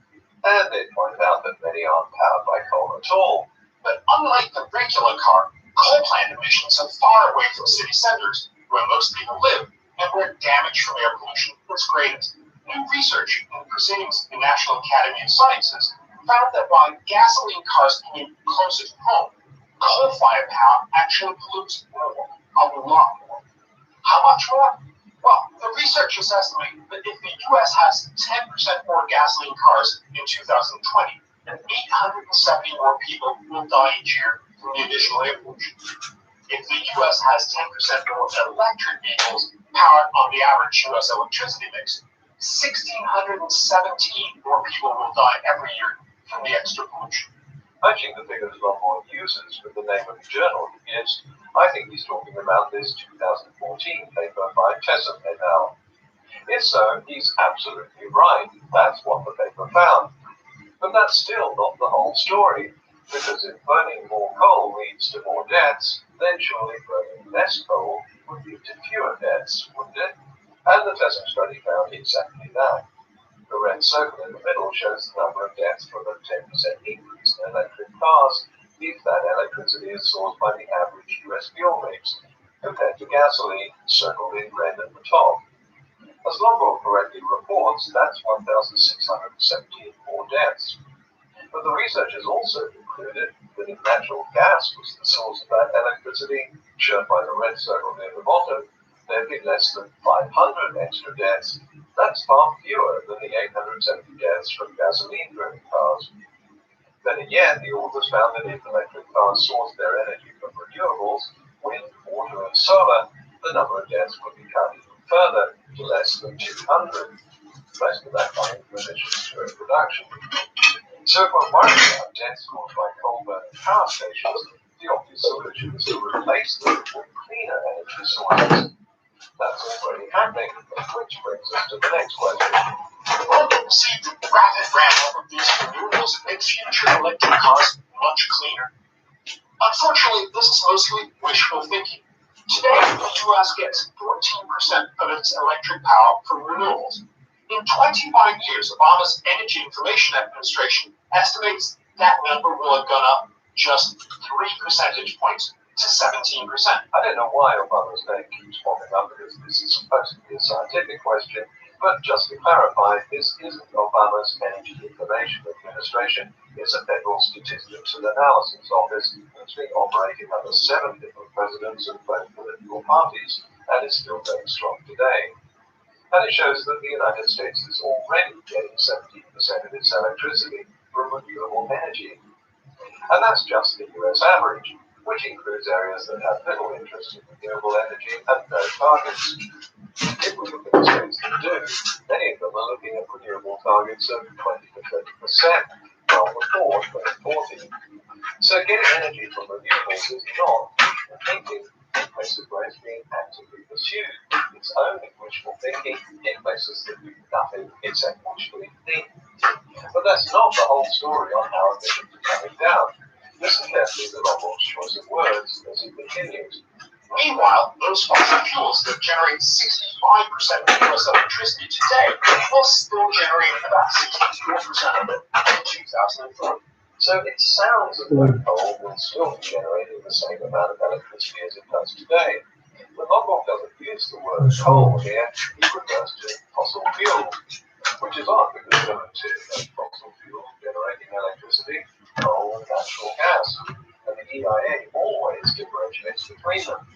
and they'd point out that many aren't powered by coal at all. But unlike the regular car, coal plant emissions are far away from city centers, where most people live, and where damage from air pollution is greatest. New research in proceedings in the National Academy of Sciences found that while gasoline cars commute closer to home, coal-fired power actually pollutes more, a lot more. How much more? Well, the researchers estimate that if the U.S. has 10% more gasoline cars in 2020, then 870 more people will die each year from the additional air pollution. If the U.S. has 10% more electric vehicles powered on the average U.S. electricity mix, 1,617 more people will die every year from the extra pollution. Matching the figures of more users with the name of the journal he gives, I think he's talking about this 2014 paper by Setember et al. If so, he's absolutely right. That's what the paper found. But that's still not the whole story, because if burning more coal leads to more deaths, then surely burning less coal would lead to fewer deaths, wouldn't it? And the Setember study found exactly that. The red circle in the middle shows the number of deaths from a 10% increase in electric cars if that electricity is sourced by the average US fuel mix, compared to gasoline, circled in red at the top. As Longwell correctly reports, that's 1,617 more deaths. But the researchers also concluded that if natural gas was the source of that electricity, shown by the red circle near the bottom, there'd be less than 500 extra deaths. That's far fewer than the 870 deaths from gasoline-driven cars. Then again, the authors found that if electric cars sourced their energy from renewables, wind, water, and solar, the number of deaths would be cut even further to less than 200. Most of that coming from emissions during production. So if we're worried about deaths caused by coal-burning power stations, the obvious solution is to replace them with cleaner energy sources. That's already happening, which brings us to the next question. Well, you see, the rapid ramp-up of these renewables makes future electric cars much cleaner. Unfortunately, this is mostly wishful thinking. Today, the U.S. gets 14% of its electric power from renewables. In 25 years, Obama's Energy Information Administration estimates that number will have gone up just 3 percentage points to 17%. I don't know why Obama's name keeps popping up, because this is supposed to be a scientific question, but just to clarify, this isn't Obama's Energy Information Administration. It's a Federal Statistics and Analysis Office that's been operating under 7 different presidents and both political parties, and is still going strong today. And it shows that the United States is already getting 17% of its electricity from renewable energy. And that's just the US average, which includes areas that have little interest in renewable energy and no targets. If we look at the states that do, many of them are looking at renewable targets of 20 to 30%, well before 2040. So getting energy from renewables is not thinking in places where it's being actively pursued. It's only wishful thinking in places that do nothing except wishfully think. But that's not the whole story on how emissions are coming down. Listen carefully to Longboard's choice of words as he continues. Meanwhile, those fossil fuels that generate 65% of U.S. electricity today will still generate about 64% of it in 2030. So it sounds as though coal will still be generating the same amount of electricity as it does today. But Longboard doesn't use the word coal here, he refers to fossil fuels, which is odd because there are two fossil fuels generating electricity, coal and natural gas, and the EIA always differentiates between them.